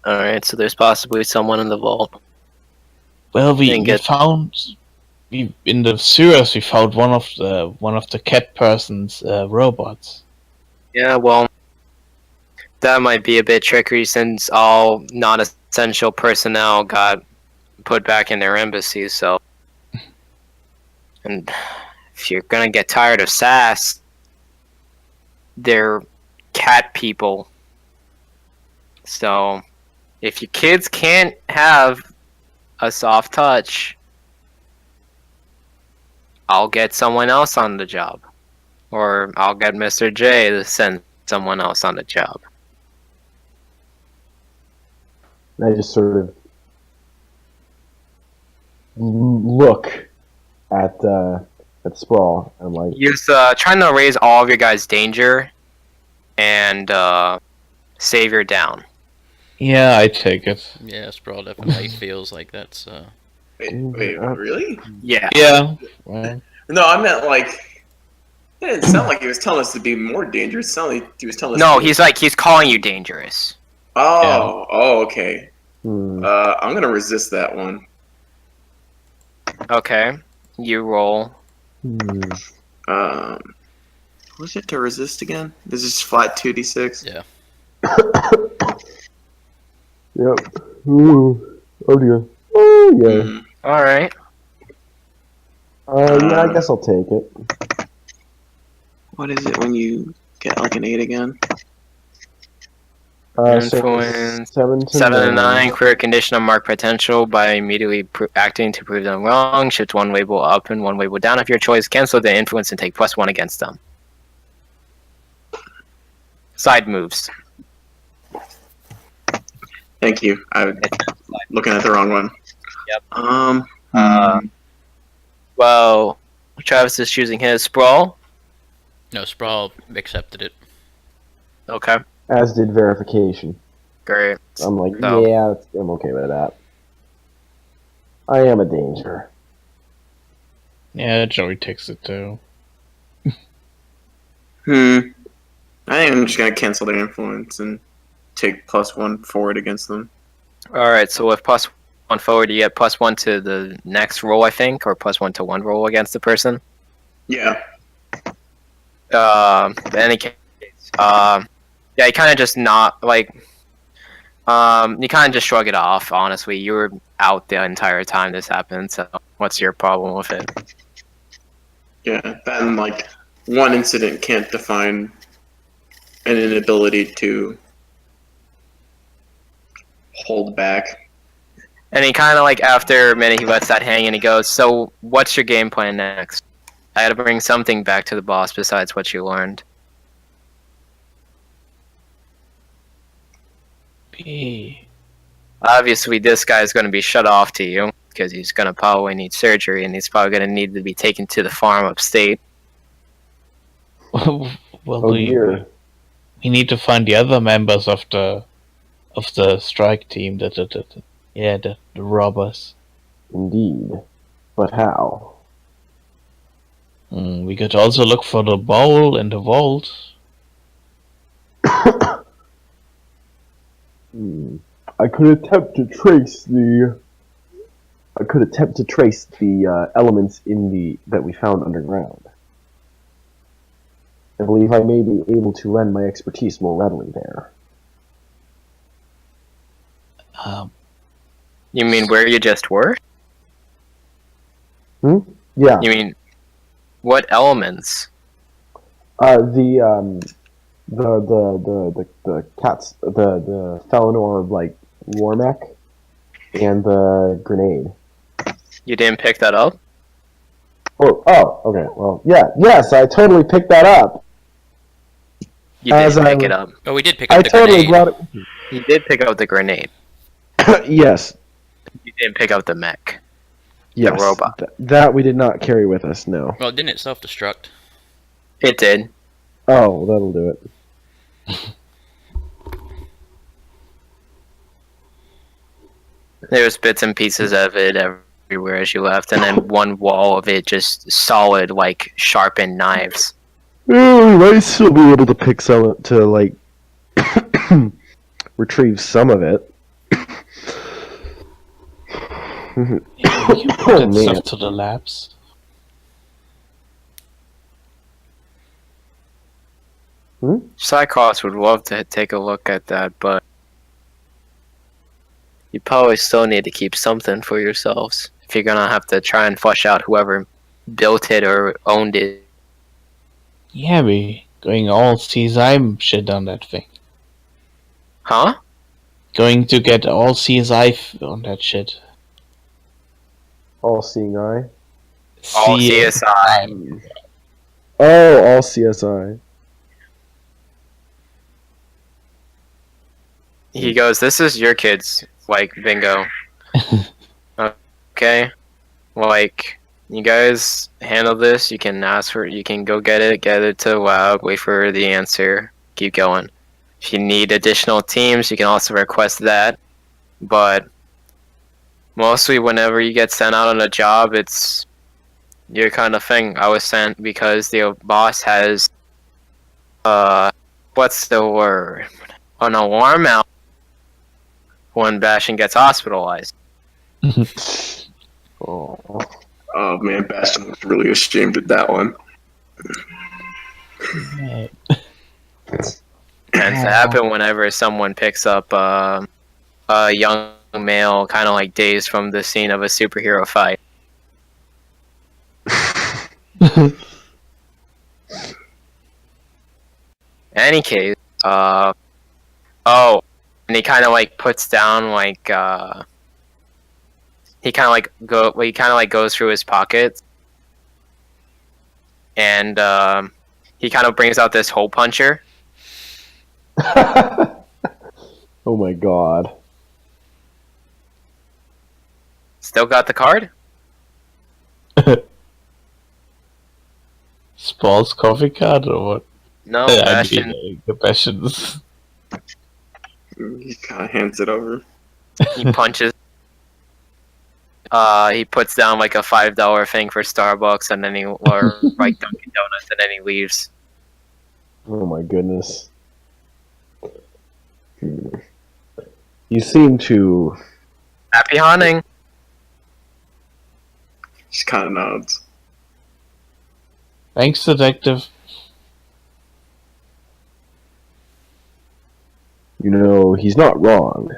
Alright, so there's possibly someone in the vault. Well, Didn't get- in the sewers we found one of the cat person's robots. Yeah, well, that might be a bit trickery since all non-essential personnel got put back in their embassies, so... And if you're gonna get tired of sass, they're cat people. So, if your kids can't have a soft touch, I'll get someone else on the job. Or I'll get Mr. J to send someone else on the job. And I just sort of look at Sprawl. I'm like, He's trying to raise all of your guys' danger and save your down. Yeah, I take it. Yeah, Sprawl definitely feels like that's. Wait, really? Yeah. Yeah. Well, No, I meant like. It didn't sound like he was telling us to be more dangerous. It sounded like he was telling us. No, to be... he's calling you dangerous. Oh, okay. hmm. I'm gonna resist that one. Okay. You roll. What was it to resist again? This is flat 2d6. Yeah. Yep. Ooh. Oh dear. Oh yeah. Mm. Alright. Yeah, I guess I'll take it. What is it when you get like an 8 again? Influence. 7 to 7 and 9, clear a condition of marked potential by immediately acting to prove them wrong. Shift one label up and one label down of your choice. Cancel the influence and take +1 against them. Side moves. Thank you. I'm looking at the wrong one. Yep. Well, Travis is choosing his Sprawl. No, Sprawl accepted it. Okay. As did verification. Great. I'm like, So- yeah, I'm okay with that. I am a danger. yeah, Joey takes it too. I think I'm just gonna cancel their influence and take +1 forward against them. Alright, so with +1 forward, you get +1 to the next roll, I think, or +1 to one roll against the person. Yeah. In any case, yeah, you kind of just not like, you kind of just shrug it off. Honestly, you were out the entire time this happened. So, what's your problem with it? Yeah. Then like one incident can't define an inability to hold back. And he kind of like after a minute, he lets that hang and he goes, "So, what's your game plan next? I got to bring something back to the boss besides what you learned." B. Obviously, this guy's going to be shut off to you because he's going to probably need surgery and he's probably going to need to be taken to the farm upstate. Well, Oh dear. we need to find the other members of the strike team. The robbers. Indeed. But how? We could also look for the bowl in the vault. I could attempt to trace the elements that we found underground. I believe I may be able to lend my expertise more readily there. You mean where you just were? Yeah. You mean what elements? The cats, the Felinor like war mech, and the grenade. You didn't pick that up? Oh, okay. Well, yes, I totally picked that up. You As didn't pick I'm- it up. Oh, we did pick up I the totally grenade. brought it. You did pick up the grenade. Yes. You didn't pick up the mech. Yes. robot. That we did not carry with us. No. Well, didn't it self-destruct? It did. Oh, that'll do it. There was bits and pieces of it everywhere as you left, and then one wall of it just solid, like sharpened knives. Oh, we might still be able to pick some to like retrieve some of it. Yeah, we can put that stuff to the labs. Cyclops would love to take a look at that, but you probably still need to keep something for yourselves if you're gonna have to try and flush out whoever built it or owned it. Yeah, we going all CSI shit on that thing. Huh? Going to get all CSI on that shit. All-seeing eye. All CSI. Oh, all CSI. he goes, "This is your kids, like bingo. Okay, like you guys handle this. You can ask for, you can go get it to the lab, wait for the answer, keep going. If you need additional teams, you can also request that. But mostly, whenever you get sent out on a job, it's your kind of thing. I was sent because the boss has what's the word? An alarm out when Bastion gets hospitalized." Oh. Oh man, Bastion was really ashamed of that one. Tends to happen whenever someone picks up a young male, kind of like dazed from the scene of a superhero fight. Any case, oh, and he kind of like puts down like he kind of like goes through his pockets, and he kind of brings out this hole puncher. Oh my god. Still got the card? Sprawl's coffee card or what? No, I Bastion. mean, the Bastion's. He kind of hands it over. He punches. He puts down like a $5 thing for Starbucks, and then or like Dunkin' Donuts, and then he leaves. Oh my goodness. You seem to. Happy hunting. Just kind of nods. Thanks, detective. You know, he's not wrong.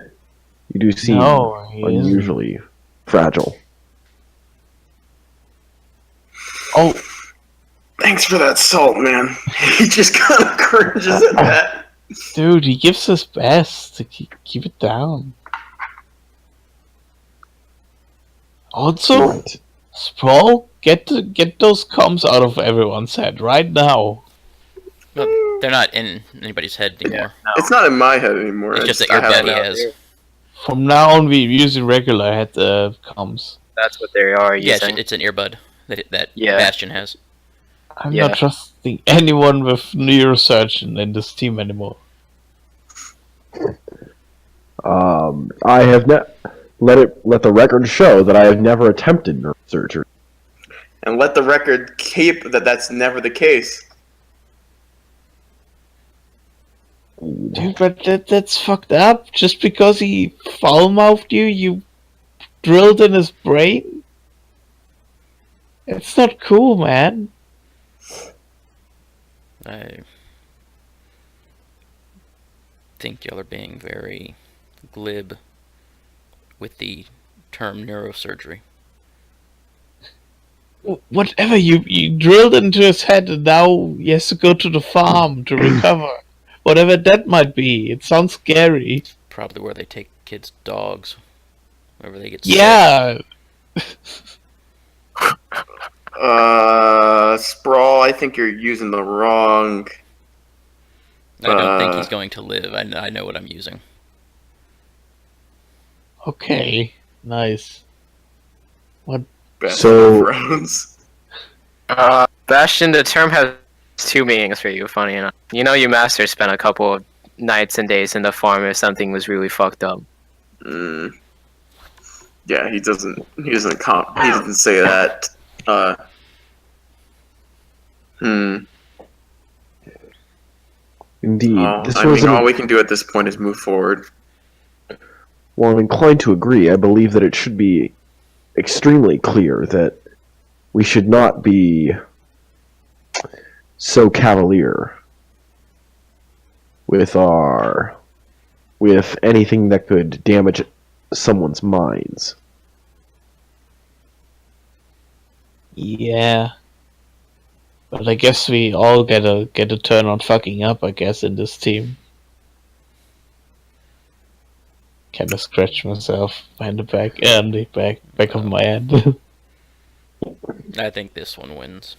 You do seem No, he isn't. unusually fragile. Oh, Thanks for that salt, man. He just kind of cringes at that. dude, he gives his best to keep it down. Also, Right. Sprawl, get those comms out of everyone's head right now. Well, they're not in anybody's head anymore. It's not in my head anymore. It's just I that have your it buddy out has. there. From now on, we using regular head comms. That's what they are Yeah, using. it's an earbud that Yeah. Bastion has. I'm Yeah. not trusting anyone with neurosurgeon in this team anymore. I have let the record show that I have never attempted neurosurgery. And let the record keep that that's never the case. Dude, but that's fucked up. Just because he foul-mouthed you, you drilled in his brain? It's not cool, man. I think y'all are being very glib with the term neurosurgery. Whatever, you drilled into his head and now he has to go to the farm to recover. Whatever that might be. It sounds scary. Probably where they take kids' dogs. Whenever they get sick. Yeah. Sprawl, I think you're using the wrong. I don't think he's going to live. I know what I'm using. Okay. Nice. Best So- friends. Bastion, the term has two meanings for you, funny enough. You know, you master spent a couple of nights and days in the farm if something was really fucked up. Yeah, he doesn't say that. Indeed, this I was mean, an all we can do at this point is move forward. Well, I'm inclined to agree. I believe that it should be extremely clear that we should not be so cavalier with anything that could damage someone's minds. Yeah. But I guess we all get a turn on fucking up, I guess, in this team. Kinda scratch myself behind the back and the back of my head. I think this one wins.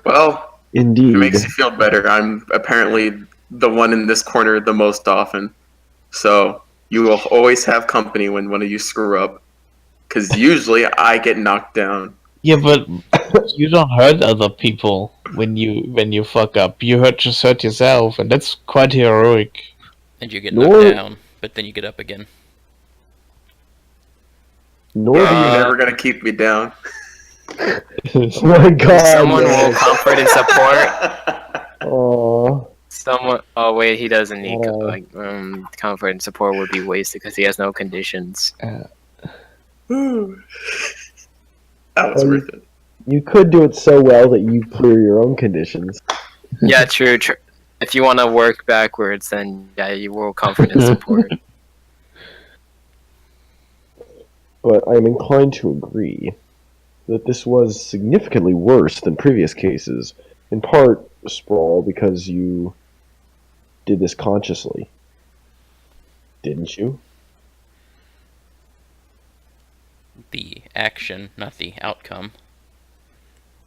Well, Indeed. it makes you feel better. I'm apparently the one in this corner the most often. So you will always have company when one of you screw up. Because usually I get knocked down. Yeah, but you don't hurt other people when you fuck up. You just hurt yourself, and that's quite heroic. And you get Nor- knocked down, but then you get up again. Nor You're do you never going to keep me down. Oh my god. Someone will man. comfort and support. Aw. Someone. Oh wait, he doesn't need Oh. comfort and support would be wasted because he has no conditions. That was Oh, worth it. You could do it so well that you clear your own conditions. Yeah, true. If you want to work backwards, then yeah, you will comfort and support. But I am inclined to agree that this was significantly worse than previous cases, in part, Sprawl, because you did this consciously. Didn't you? The action, not the outcome.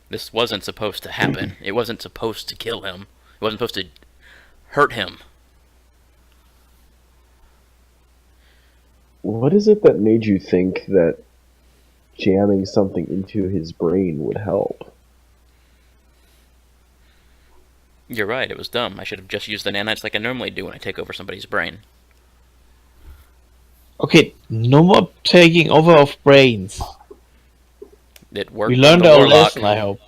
This wasn't supposed to happen. It wasn't supposed to kill him. It wasn't supposed to hurt him. What is it that made you think that jamming something into his brain would help? You're right, it was dumb. I should have just used the nanites like I normally do when I take over somebody's brain. Okay, no more taking over of brains. It worked We on learned the our warlock. lesson, I hope.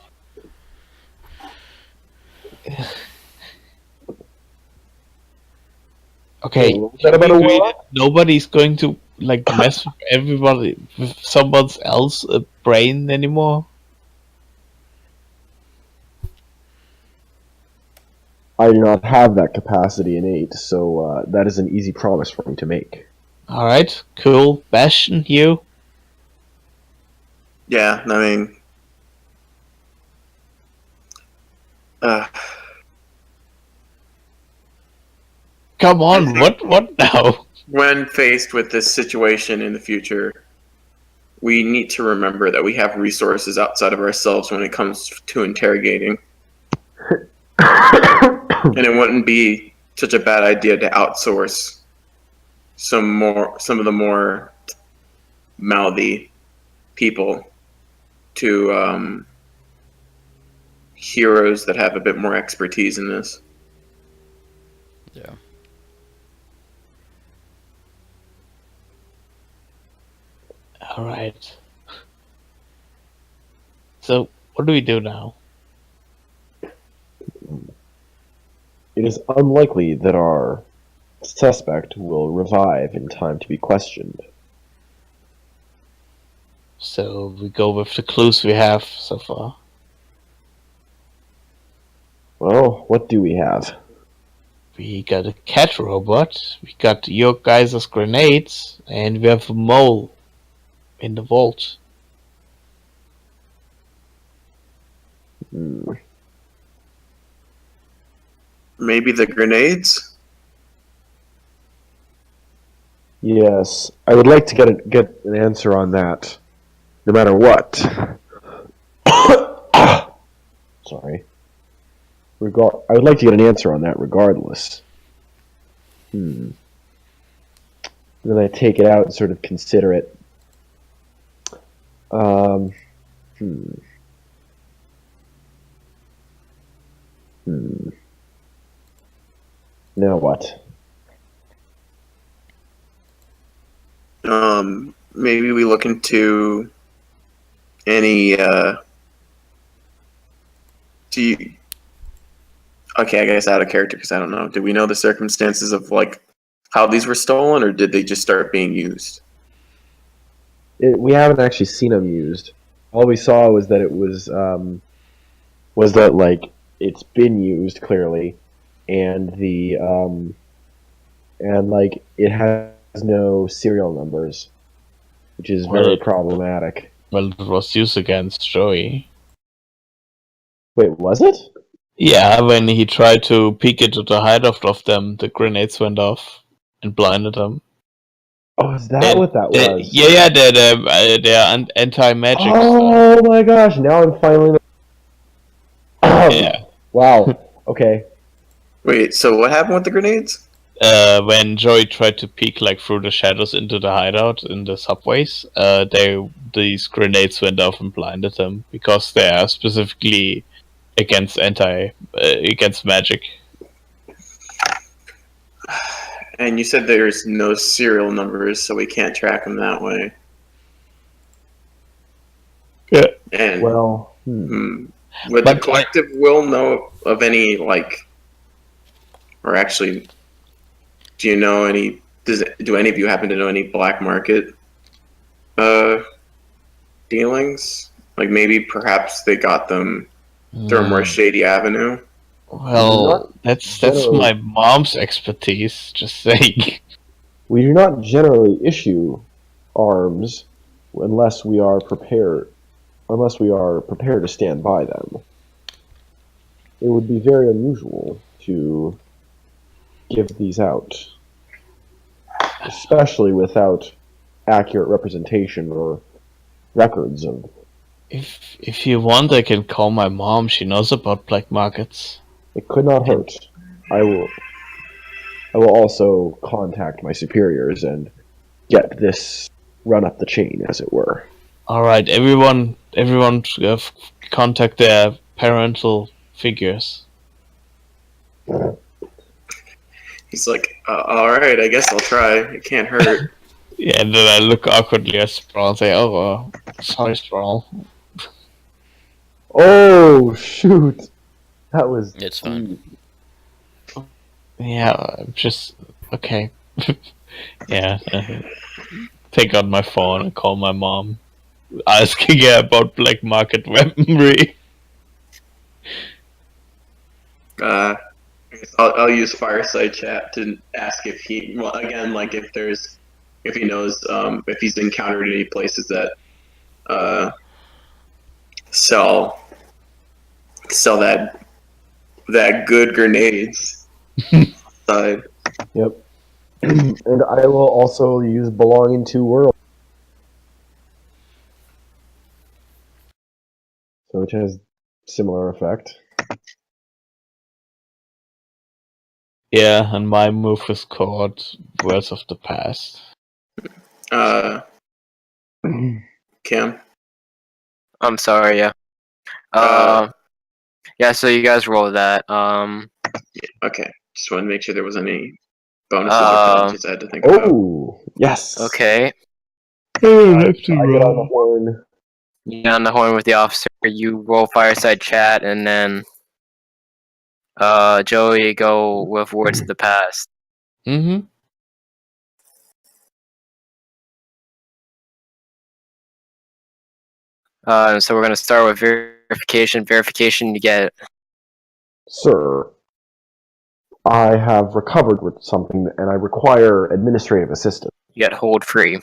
Okay, What was that about a we agree warlock? that nobody's going to like mess with everybody with someone else's brain anymore. I do not have that capacity innate, so that is an easy promise for me to make. All right, cool. Bastion, you. Yeah, I mean... Come on, what now? when faced with this situation in the future, we need to remember that we have resources outside of ourselves when it comes to interrogating. And it wouldn't be such a bad idea to outsource some of the more mouthy people to heroes that have a bit more expertise in this. Yeah. All right. So, what do we do now? It is unlikely that our suspect will revive in time to be questioned. So we go with the clues we have so far. Well, what do we have? We got a cat robot, we got your guys' grenades, and we have a mole in the vault. Hmm. Maybe the grenades? Yes, I would like to get an answer on that, no matter what. Sorry. I would like to get an answer on that regardless. Then I take it out and sort of consider it. Now what? Maybe we look into any, okay, I guess out of character because I don't know. Did we know the circumstances of, like, how these were stolen, or did they just start being used? We haven't actually seen them used. All we saw was that it was that, like, it's been used clearly, and like it has no serial numbers, which is very Well- problematic. Well, it was used against Joey. Wait, was it? Yeah, when he tried to peek into the hideout of them, the grenades went off and blinded them. Oh, is that what that was? Yeah, they're anti-magic stuff. Oh my gosh! Now I'm finally. Yeah. Wow. Okay. Wait, so what happened with the grenades? When Joey tried to peek like through the shadows into the hideout in the subways, these grenades went off and blinded them because they are specifically against against magic. And you said there's no serial numbers, so we can't track them that way. Yeah. And Well, would But the collective will know of any or actually, do you know any? Do any of you happen to know any black market dealings? Like maybe perhaps they got them through a more shady avenue. Well, that's my mom's expertise. Just saying. we do not generally issue arms unless we are prepared to stand by them. It would be very unusual to give these out, especially without accurate representation or records of. If you want, I can call my mom. She knows about black markets. It could not hurt. I will also contact my superiors and get this run up the chain, as it were. All right, everyone, contact their parental figures. He's like, all right, I guess I'll try. It can't hurt. Yeah, and then I look awkwardly at Sprawl and say, "Oh, sorry, Sprawl." Oh shoot! That was. It's fine. Yeah, I'm just okay. Yeah, take out my phone and call my mom, asking her about black market weaponry. I guess I'll use fireside chat to ask if he, well, again, like if he knows, if he's encountered any places that sell that good grenades. Side. Yep. And I will also use belonging to world. So which has similar effect. Yeah, and my move is called Words of the Past. Cam? I'm sorry, yeah. Yeah, so you guys roll that. Okay. Just wanted to make sure there was any bonuses or penalties I had to think about. Oh, yes. Okay. Oh, I get on the horn. You get on the horn with the officer, you roll fireside chat, and then Joey go with words of the past. Mm-hmm. So we're gonna start with verification. Verification, you get Sir, I have recovered with something and I require administrative assistance. you get hold free,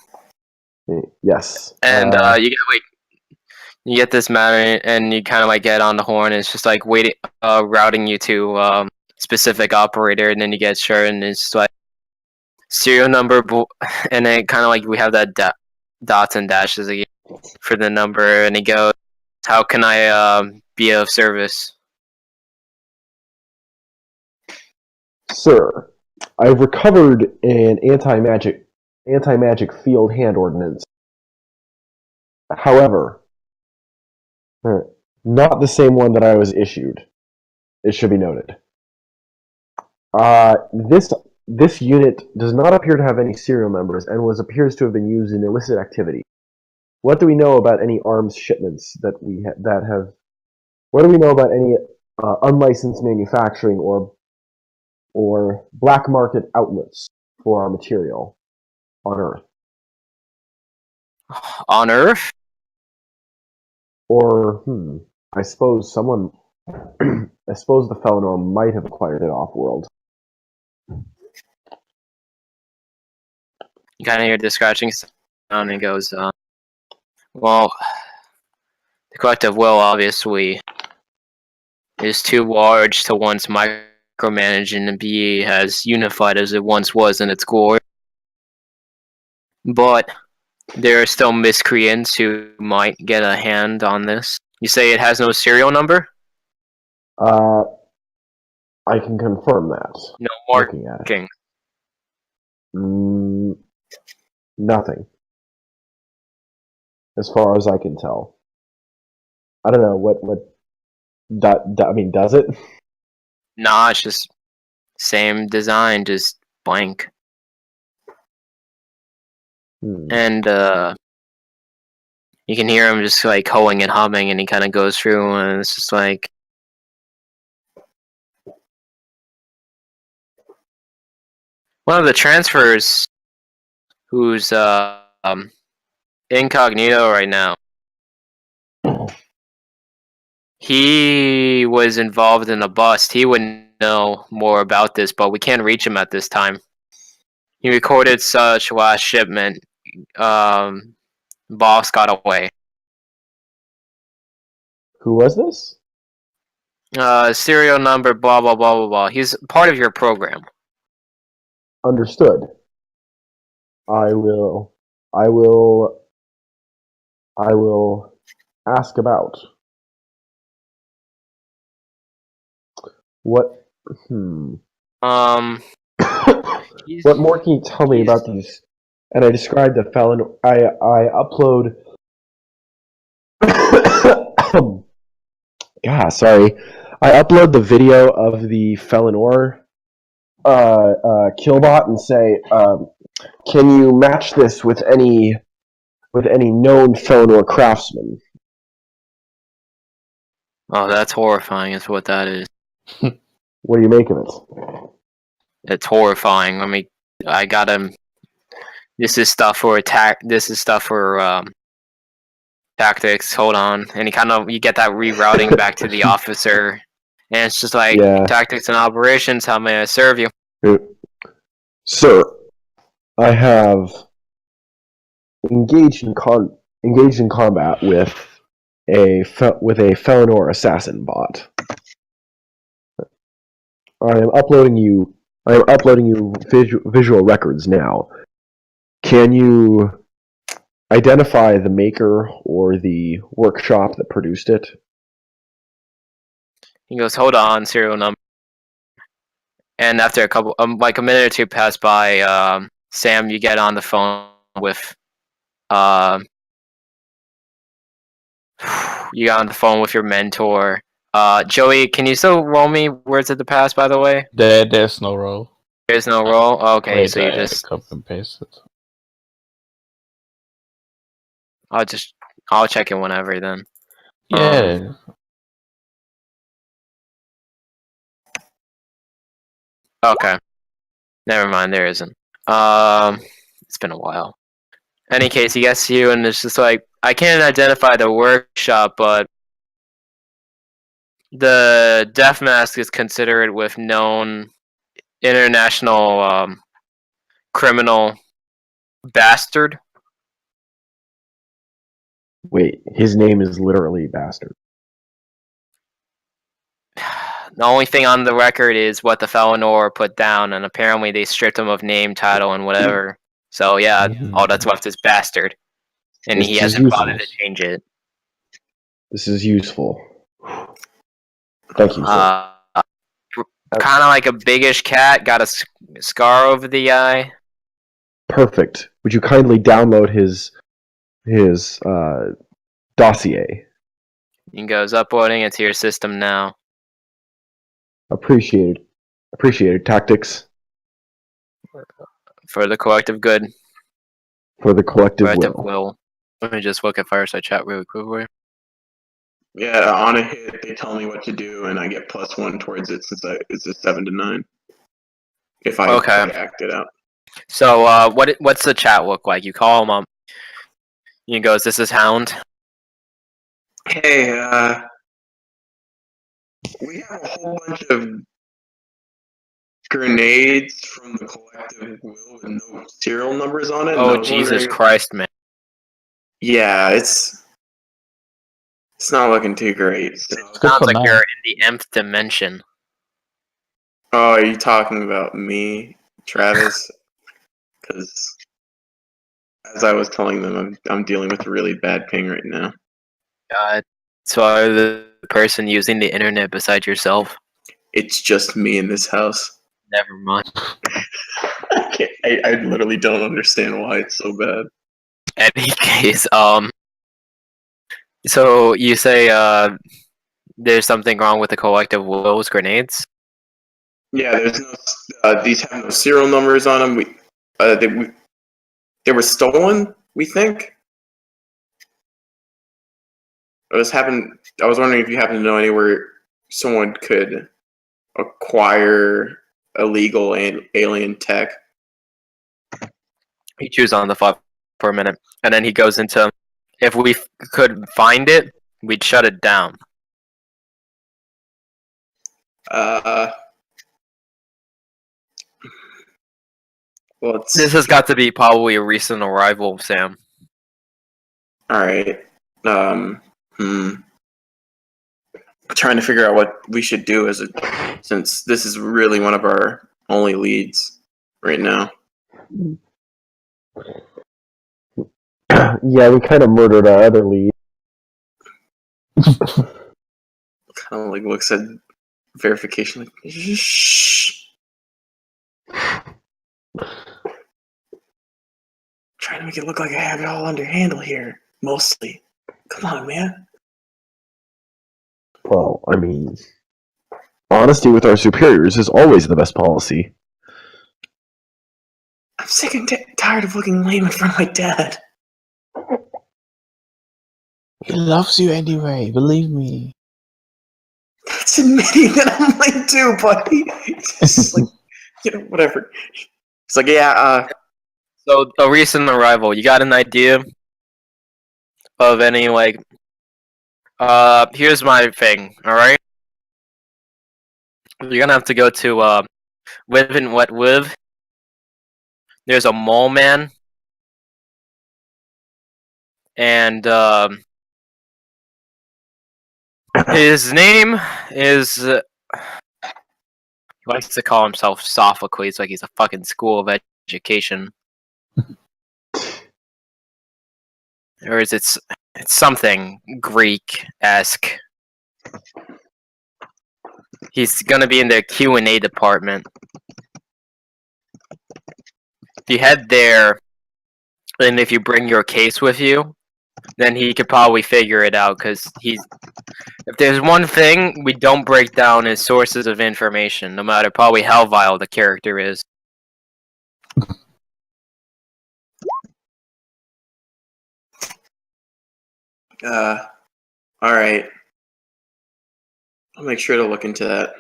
Yes. and you get this matter, and you kind of like get on the horn. And it's just like waiting, routing you to specific operator, and then you get sure, and it's just like serial number, and then kind of like we have that dots and dashes again for the number, and he goes, "How can I be of service?" Sir, I've recovered an anti-magic field hand ordnance. However, not the same one that I was issued. It should be noted. This unit does not appear to have any serial numbers and appears to have been used in illicit activity. What do we know about any arms shipments that have? What do we know about any unlicensed manufacturing or black market outlets for our material on Earth? On Earth? Or I suppose someone. I suppose the fellow might have acquired it off-world. You kind of hear the scratching sound, and he goes, "Well, the collective will obviously is too large to once micromanage and be as unified as it once was in its glory. But there are still miscreants who might get a hand on this. You say it has no serial number? I can confirm that. No Looking at it. marking. Nothing. As far as I can tell. I don't know what I mean, does it? Nah, it's just same design, just blank. And you can hear him just like hoeing and humming, and he kind of goes through, and it's just like one of the transfers who's incognito right now. He was involved in a bust. He would know more about this, but we can't reach him at this time. He recorded such last shipment. Boss got away. Who was this? Serial number, blah blah blah blah blah. He's part of your program. Understood. I will ask about. What? What more can you tell me about these? And I described the felon. I upload. God, sorry. I upload the video of the Felonor killbot and say, "Can you match this with any known Felonor craftsman?" Oh, that's horrifying. Is what that is. What do you make of it? It's horrifying. I got him. This is stuff for attack. This is stuff for tactics. Hold on, and you get that rerouting back to the officer, and it's just like tactics and operations. How may I serve you, sir? I have engaged in combat with a Felonor assassin bot. I am uploading you visual records now. Can you identify the maker or the workshop that produced it? He goes, hold on, serial number. And after a couple, like a minute or two pass by, Sam, you get on the phone with, you got on the phone with your mentor. Joey, can you still roll me Words of the Past, by the way? There's no roll. There's no roll? Okay, Wait, so you just... copy and paste it. I'll check it whenever then. Yeah. Okay. Never mind, there isn't. It's been a while. Any case, he gets to you and it's just like, I can't identify the workshop, but the death mask is considered with known international criminal Bastard. Wait, his name is literally Bastard. The only thing on the record is what the Felonor put down, and apparently they stripped him of name, title, and whatever. So yeah, all that's left is Bastard. And he hasn't bothered to change it. This is useful. Thank you, sir. Kind of like a biggish cat, got a scar over the eye. Perfect. Would you kindly download his dossier? He goes uploading it to your system now. Appreciated. Tactics. For the collective good. For the collective will. Let me just look at Fireside Chat really quickly. Yeah, on a hit, they tell me what to do, and I get +1 towards it since it's a 7 to 9. If I act it out. So, what's the chat look like? You call him up. He goes, "This is Hound." Hey, we have a whole bunch of grenades from the collective will with no serial numbers on it. Oh, Jesus Christ, man. Yeah, it's not looking too great. So. Sounds like you're in the nth dimension. Oh, are you talking about me, Travis? Because as I was telling them, I'm dealing with a really bad ping right now. God, so are the person using the internet besides yourself? It's just me in this house. Never mind. I literally don't understand why it's so bad. Any case, so you say there's something wrong with the collective will's grenades? Yeah, there's no. These have no serial numbers on them. They were stolen. We think. I was wondering if you happen to know anywhere someone could acquire illegal alien tech. He chews on the fly for a minute, and then he goes into, if we could find it, we'd shut it down. Well, This has got to be probably a recent arrival, Sam. all right. Trying to figure out what we should do since this is really one of our only leads right now. Yeah, we kind of murdered our other lead. Kind of like looks at verification like, shh. Trying to make it look like I have it all under handle here, mostly. Come on, man. Well, I mean, honesty with our superiors is always the best policy. I'm sick and tired of looking lame in front of my dad. He loves you anyway, believe me. That's admitting that I'm lame too, buddy. It's like, whatever. It's like, yeah, So, a recent arrival, you got an idea of any, like, here's my thing, alright? You're gonna have to go to, Live and What Live. There's a mole man. And, his name is, he likes to call himself Sophocles, like he's a fucking school of education. Or is it's something Greek-esque. He's gonna be in the Q&A department. If you head there, and if you bring your case with you, then he could probably figure it out, because if there's one thing we don't break down is sources of information, no matter probably how vile the character is. alright. I'll make sure to look into that.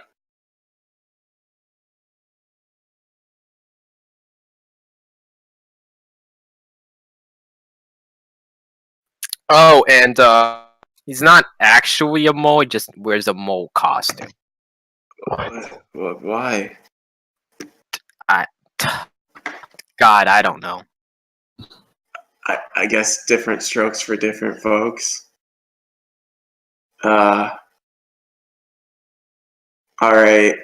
Oh, and he's not actually a mole, he just wears a mole costume. Why? God, I don't know. I guess different strokes for different folks. Alright.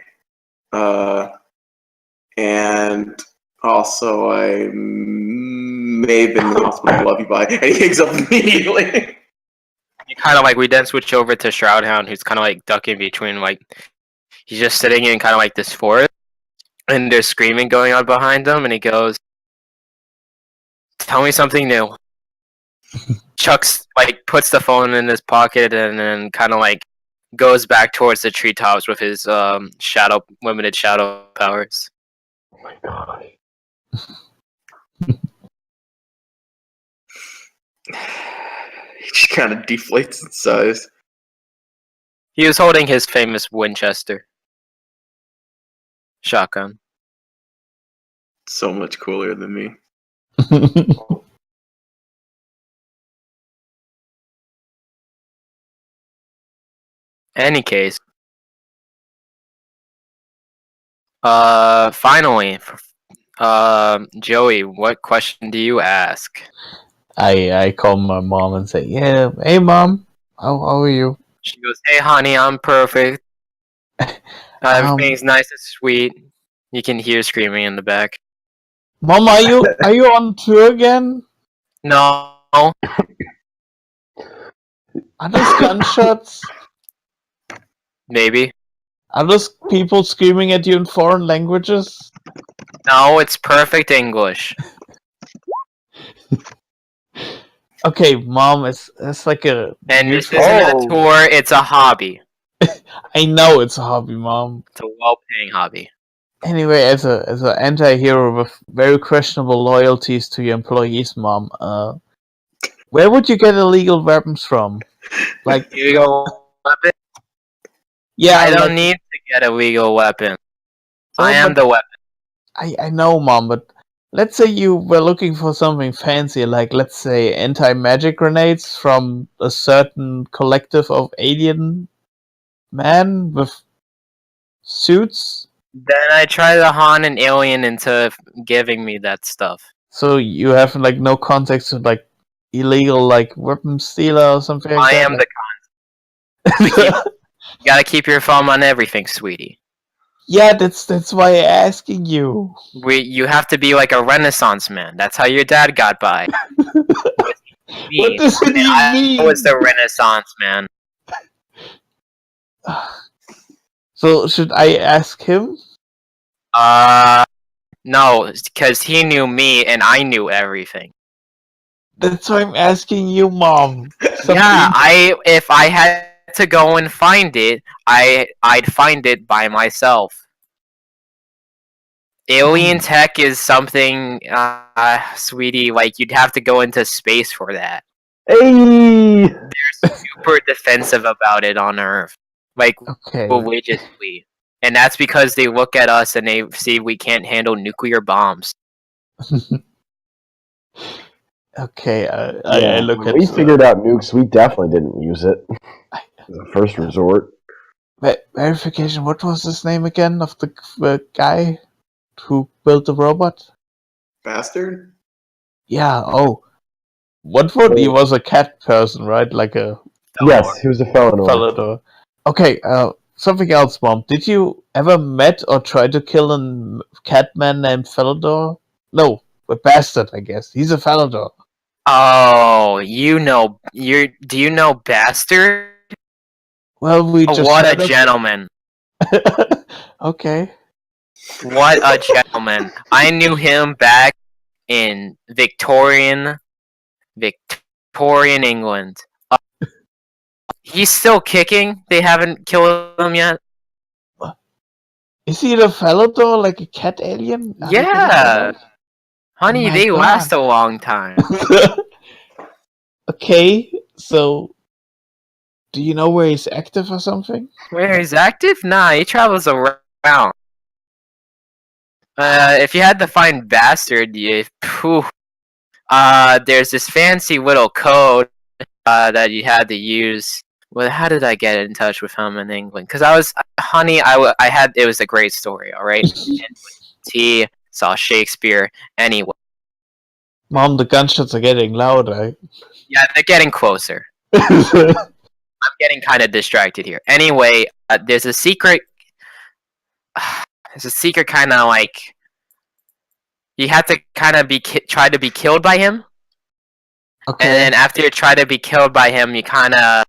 And also I may have been in the hospital. Love you, bye. And he hangs up immediately. We then switch over to Shroudhound, who's kind of like ducking between, like, he's just sitting in kind of like this forest, and there's screaming going on behind him, and he goes, "Tell me something new." Chuck's like puts the phone in his pocket and then kind of like goes back towards the treetops with his limited shadow powers. Oh my god. He just kind of deflates in size. He was holding his famous Winchester shotgun. So much cooler than me. Any case, finally, Joey, what question do you ask? I call my mom and say, "Yeah, hey mom, how are you?" She goes, "Hey honey, I'm perfect. Everything's nice and sweet." You can hear screaming in the back. Mom, are you on tour again? No. Are those gunshots? Maybe. Are those people screaming at you in foreign languages? No, it's perfect English. Okay, Mom, it's like a... And this neutral- isn't a Oh. tour, it's a hobby. I know it's a hobby, Mom. It's a well-paying hobby. Anyway, as a anti-hero with very questionable loyalties to your employees, Mom, where would you get illegal weapons from? Like, Illegal weapon? yeah, I don't like, need to get a legal weapon. so, I am but the weapon. I know, Mom, but let's say you were looking for something fancy, like, let's say, anti-magic grenades from a certain collective of alien men with suits. Then I try to haunt an alien into giving me that stuff. So you have, like, no context to, like, illegal, like, weapon stealer or something like I that? am the You gotta keep your thumb on everything, sweetie. Yeah, that's why I'm asking you. You have to be like a Renaissance man. That's how your dad got by. What does it even mean? I was the Renaissance man. So should I ask him? No, because he knew me and I knew everything. That's why I'm asking you, Mom. Yeah, if I had to go and find it, I'd find it by myself. Alien tech is something, sweetie, like you'd have to go into space for that. Hey! They're super defensive about it on Earth, like Okay. religiously, and that's because they look at us and they see we can't handle nuclear bombs. Okay, Yeah, I look when at... we figured out nukes, we definitely didn't use it as a first resort. verification, what was his name again of the guy who built the robot? Bastard? Yeah, oh. What would he was a cat person, right? Like a Yes, he was a felon. fellow. Okay, something else, Mom. Did you ever met or try to kill a cat man named Felidor? No, a bastard, I guess. He's a Felidor. Oh, do you know Bastard? Well, we Oh, just what a met up- gentleman. Okay. What a gentleman. I knew him back in Victorian England. He's still kicking. They haven't killed him yet. Is he the Felidor, like a cat alien? Are they Yeah. gonna Honey, Oh my they God. last a long time. Okay, so do you know where he's active or something? Where he's active? Nah, he travels around. If you had to find Bastard, there's this fancy little code that you had to use. Well, how did I get in touch with him in England? Because it was a great story, alright? He saw Shakespeare anyway. Mom, the gunshots are getting louder. Yeah, they're getting closer. I'm getting kind of distracted here. Anyway, there's a secret. There's a secret kind of like you have to kind of try to be killed by him, Okay. and then after you try to be killed by him, you kind of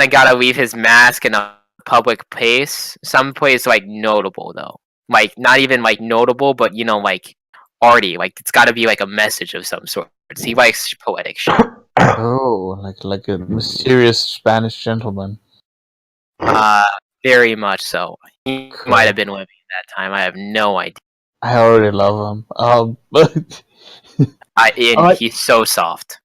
gotta leave his mask in a public place, some place like notable though, like not even like notable, but you know like arty, like it's got to be like a message of some sort. He likes poetic shit. Oh, like a mysterious Spanish gentleman. Very much so. He Cool. might have been living at that time. I have no idea. I already love him. But Alright. He's so soft.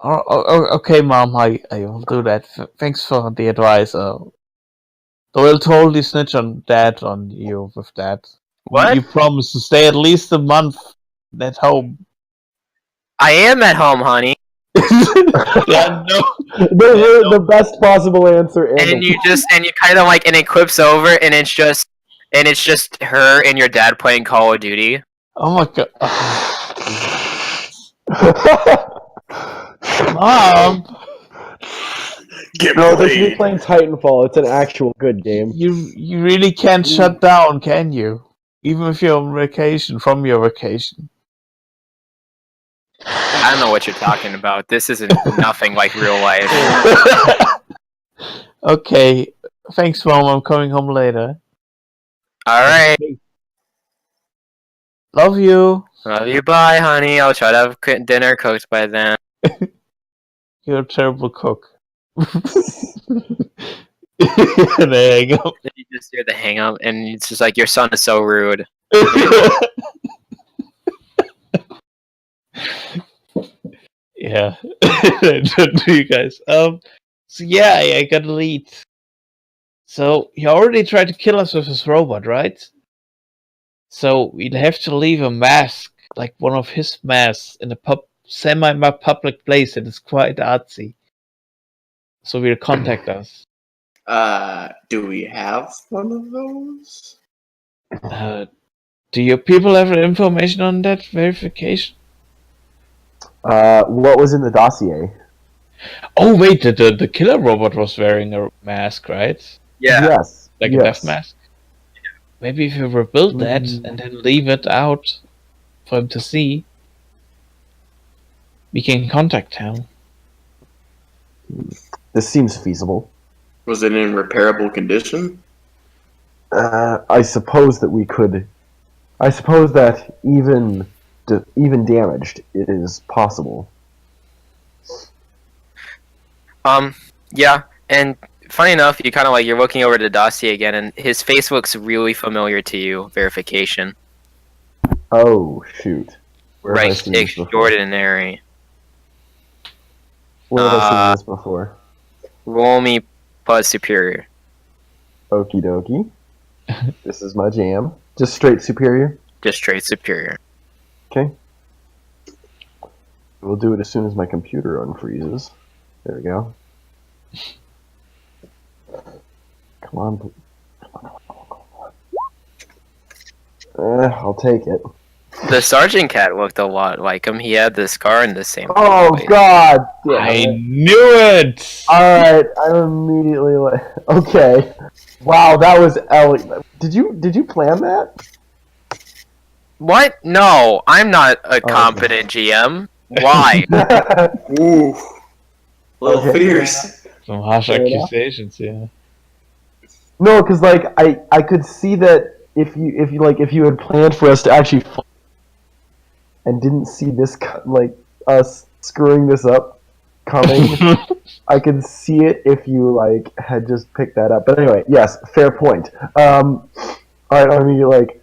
okay, Mom, I will do that. Thanks for the advice. Though I'll totally snitch on Dad on you with that. What? You promised to stay at least a month at home. I am at home, honey. Yeah, no. The best possible answer. And you kind of like, and it clips over, and it's just her and your dad playing Call of Duty. Oh my God. Mom, Get No, they should be played. playing Titanfall. It's an actual good game. you really can't shut down, can you? Even if you're on vacation, from your vacation. I don't know what you're talking about. This isn't nothing like real life. Okay, Thanks, Mom. I'm coming home later. All right. Love you. Love you. Bye, honey. I'll try to have dinner cooked by then. You're a terrible cook. And I hang up. Then you just hear the hang up, and it's just like, your son is so rude. Yeah. To you guys. So yeah, I got a lead. So he already tried to kill us with his robot, right? So we'd have to leave a mask, like one of his masks, in a semi-public place that is quite artsy. So he'll contact us. Do we have one of those? Do your people have information on that verification? What was in the dossier? Oh wait, the killer robot was wearing a mask, right? Yeah. Yes. Like yes. a death mask? Maybe if you rebuild that and then leave it out for him to see, we can contact him. This seems feasible. Was it in repairable condition? I suppose that we could. I suppose that even damaged, it is possible. Yeah, and funny enough, you kind of like, you're looking over the dossier again, and his face looks really familiar to you. Verification. Oh shoot! Where have I Right, seen this before? extraordinary. Where have I seen this before? Roll me plus superior. Okie dokie. This is my jam. Just straight superior. Just straight superior. Okay. We'll do it as soon as my computer unfreezes. There we go. Come on. I'll take it. The sergeant cat looked a lot like him. He had the scar in the same Oh place. God! I knew it! Alright, I'm immediately like, okay. Wow, that was elegant. Did you plan that? What? No, I'm not a competent GM. Why? Ooh. Little Okay. fears. Some harsh Fair enough. accusations, yeah. No, because like I could see that if you had planned for us to actually and didn't see this like us screwing this up coming, I could see it if you like had just picked that up. But anyway, yes, fair point. All right, I mean like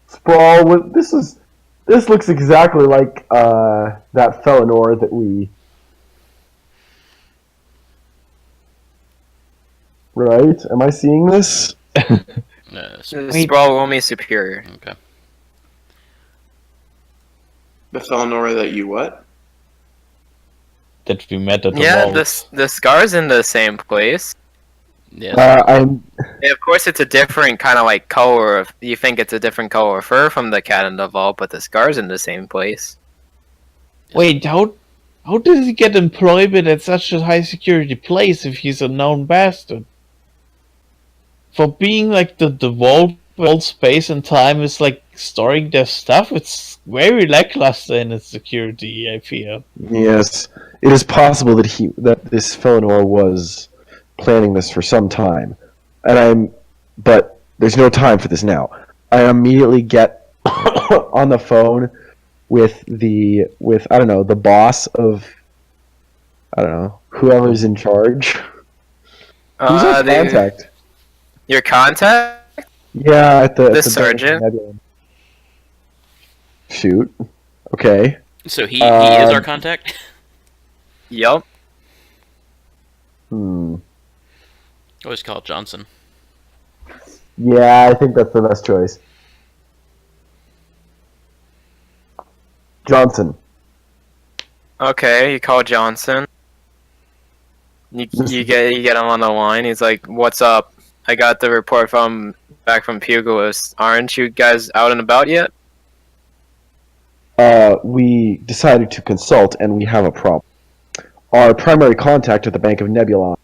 Sprawl. This looks exactly like that Felinor that we. Right? Am I seeing this? Sprawl, roll me superior. Okay. The Felinor that you what? That we met at the Yeah, mall. the scar's in the same place. Yes. I'm. Yeah, of course, it's a different kind of like color. You think it's a different color of fur from the cat in the vault, but the scar's in the same place. Wait, how did he get employment at such a high security place if he's a known bastard? For being like the vault space and time is like storing their stuff, it's very lackluster in its security, I fear. Yes, it is possible that this Felinor was planning this for some time, but there's no time for this now. I immediately get on the phone with I don't know, the boss of, I don't know, whoever's in charge. Who's our contact? Your contact? Yeah, at the sergeant. Shoot. Okay. So he is our contact? Yup. Always call it Johnson. Yeah, I think that's the best choice. Johnson. Okay, you call Johnson. You get him on the line. He's like, "What's up? I got the report back from Pugilist. Aren't you guys out and about yet?" We decided to consult, and we have a problem. Our primary contact at the Bank of Nebula.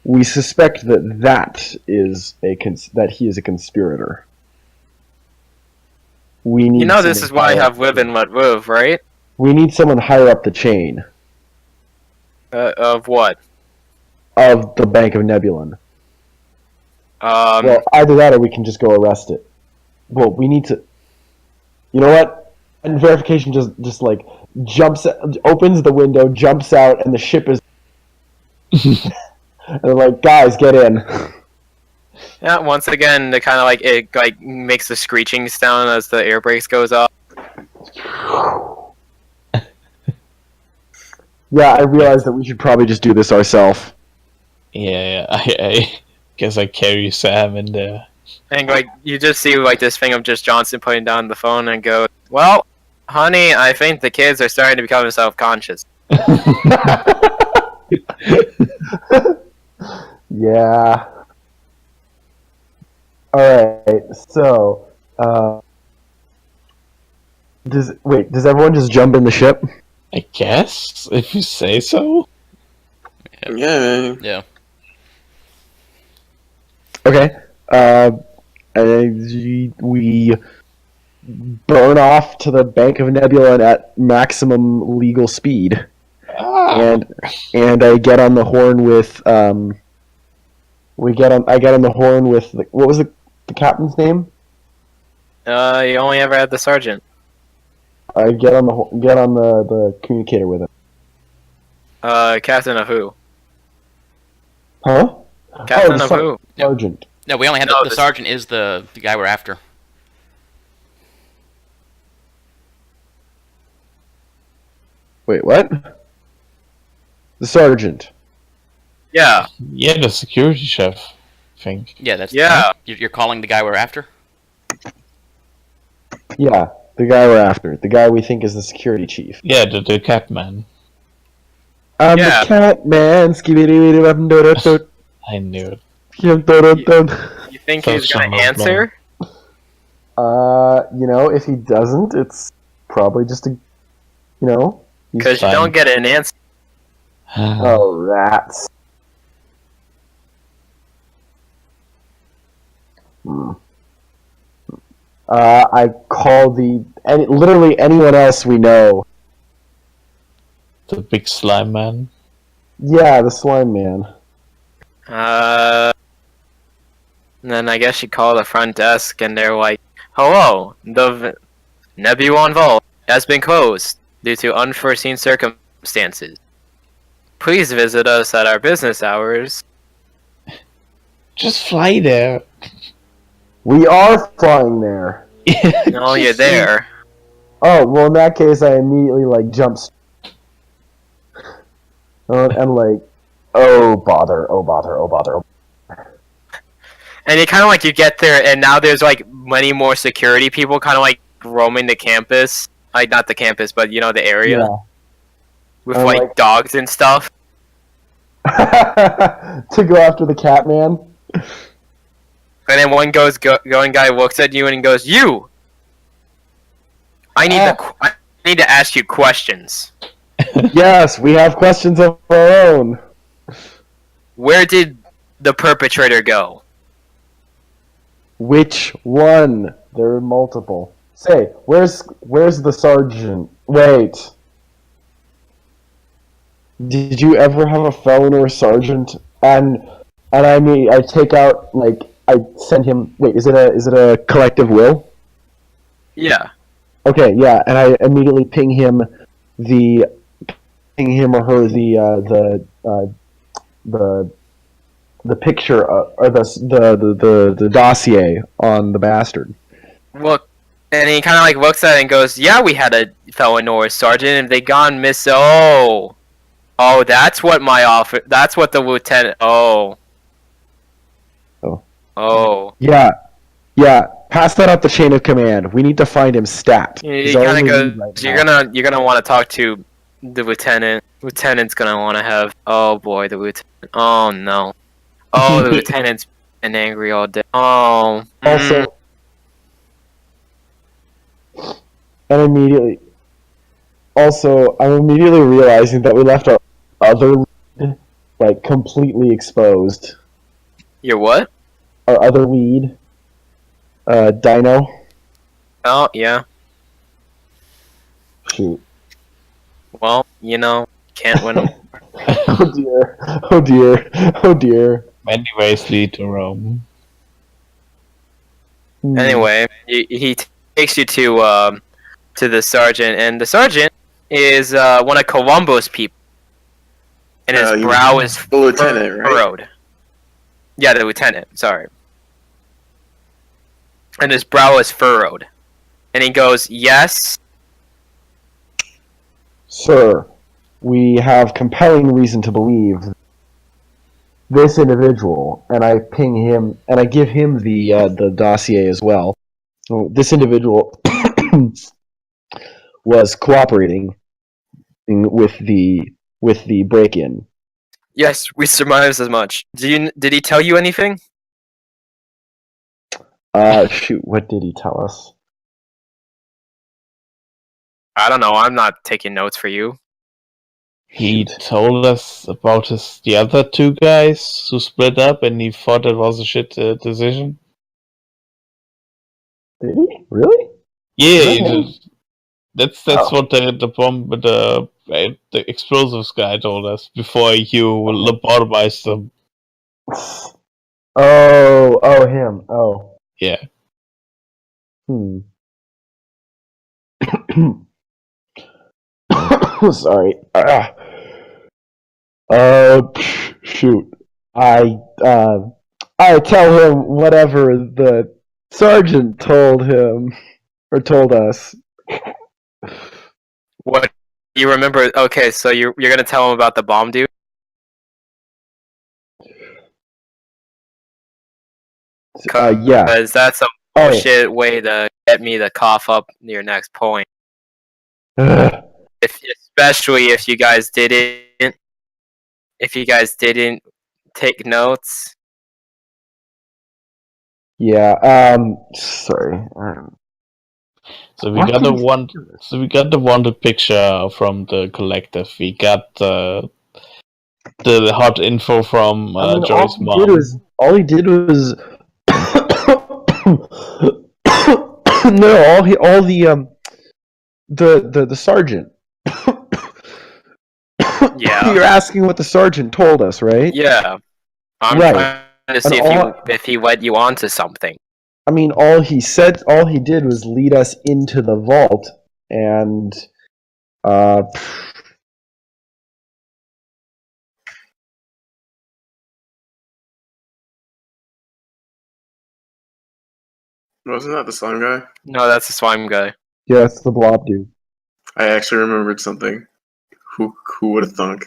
We suspect that he is a conspirator. We need. You know this is someone why I higher have live and let live, right? We need someone higher up the chain. Of what? of the Bank of Nebulon. Um, Well, either that or we can just go arrest it. Well, we need to. You know what? And verification just like opens the window, jumps out, and the ship is. And they're like, guys, get in. yeah, once again, the kind of like it like makes the screeching sound as the air brakes goes off. Yeah, I realized that we should probably just do this ourselves. Yeah, I guess I carry Sam in there. And like you just see like this thing of just Johnson putting down the phone and go, well, honey, I think the kids are starting to become self-conscious. Yeah. Alright, so, does everyone just jump in the ship? I guess, if you say so. Yeah. Yeah. Okay, we burn off to the Bank of Nebulon at maximum legal speed. And I get on the horn with I get on the horn with what was the captain's name? You only ever had the sergeant. I get on the communicator with him. Captain of who? Huh? Captain the of who? sergeant. No, we only had No, the this- sergeant is the guy we're after. Wait, what? The sergeant. Yeah, Yeah, the security chef, I think. Yeah, that's yeah. You're calling the guy we're after. Yeah, the guy we're after. The guy we think is the security chief. Yeah, the cat man. I'm Yeah. the cat man. Skibidi-bidi-bum-do-do-do. I knew it. Do-do-do-do. You think So he's gonna someone answer? If he doesn't, it's probably just he's Because you fine. don't get an answer. oh, rats. I call literally anyone else we know. The big slime man. Yeah, the slime man. And then I guess you call the front desk and they're like, hello, the Nebulon Vault has been closed due to unforeseen circumstances. Please visit us at our business hours. Just fly there. We are flying there. No, you're there. Oh, well, in that case, I immediately, jump. And, oh, bother. And you kind of you get there and now there's many more security people kind of roaming the campus. Not the campus, but the area. Yeah. With And, dogs and stuff. To go after the cat man. And then one going guy looks at you and goes, "You! I need to ask you questions. Yes, we have questions of our own. Where did the perpetrator go?" Which one? There are multiple. Say, where's the sergeant? Wait. Did you ever have a felon or a sergeant? And I take out I send him. Wait, is it a collective will? Yeah. Okay, yeah, and I immediately ping him or her the picture or the dossier on the bastard. Look, and he kind of looks at it and goes, "Yeah, we had a felon or a sergeant, and they gone miss. Oh, that's what That's what the lieutenant. Oh. Yeah. Pass that up the chain of command. We need to find him stat. He kind of goes. You're gonna want to talk to the lieutenant. Lieutenant's gonna want to have. Oh boy, the lieutenant. Oh no. Oh, the lieutenant's been angry all day. Oh. Also, and immediately. Also, I'm immediately realizing that we left our other lead, completely exposed. Your what? Our other lead, Dino. Oh yeah. Shoot. Well, can't win 'em. Oh dear. Oh dear. Oh dear. Many ways lead to Rome. Anyway, he takes you to the sergeant, and the sergeant is one of Columbo's people, and his brow is the lieutenant, right? furrowed. Yeah, the lieutenant. Sorry. And his brow is furrowed, and he goes, "Yes." Sir, we have compelling reason to believe this individual, and I ping him, and I give him the dossier as well. So this individual was cooperating with the break-in. Yes, we surmised as much. Did he tell you anything? Shoot, what did he tell us? I don't know. I'm not taking notes for you. He told us about the other two guys who split up, and he thought it was a shit decision. Did he? Really? Yeah, Really? he did. That's what the bomb the explosives guy told us before you lobotomized them. Oh, him. Oh. Yeah. Sorry. Shoot. I tell him whatever the sergeant told him or told us. What you remember? Okay, so you're gonna tell him about the bomb dude. Yeah. Because that's a bullshit way to get me to cough up your next point. Especially if you guys didn't take notes. Yeah. Sorry. So we got the wanted picture from the collective. We got the hot info from Joy's mom. All he did was no. All the sergeant. Yeah. You're asking what the sergeant told us, right? Yeah. I'm trying to see if he led you on to something. I mean, all he did was lead us into the vault, and Wasn't that the slime guy? No, that's the slime guy. yeah, it's the blob dude. I actually remembered something. Who would have thunk?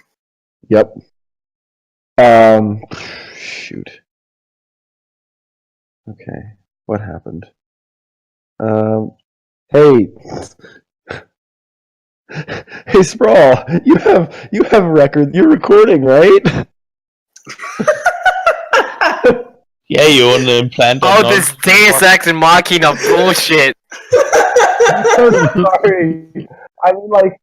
Yep. Shoot. Okay, what happened? Hey. Hey, Sprawl, you have a record. You're recording, right? Yeah, you want to implant. Oh, this Deus Ex Machina bullshit. I'm sorry. I mean, like.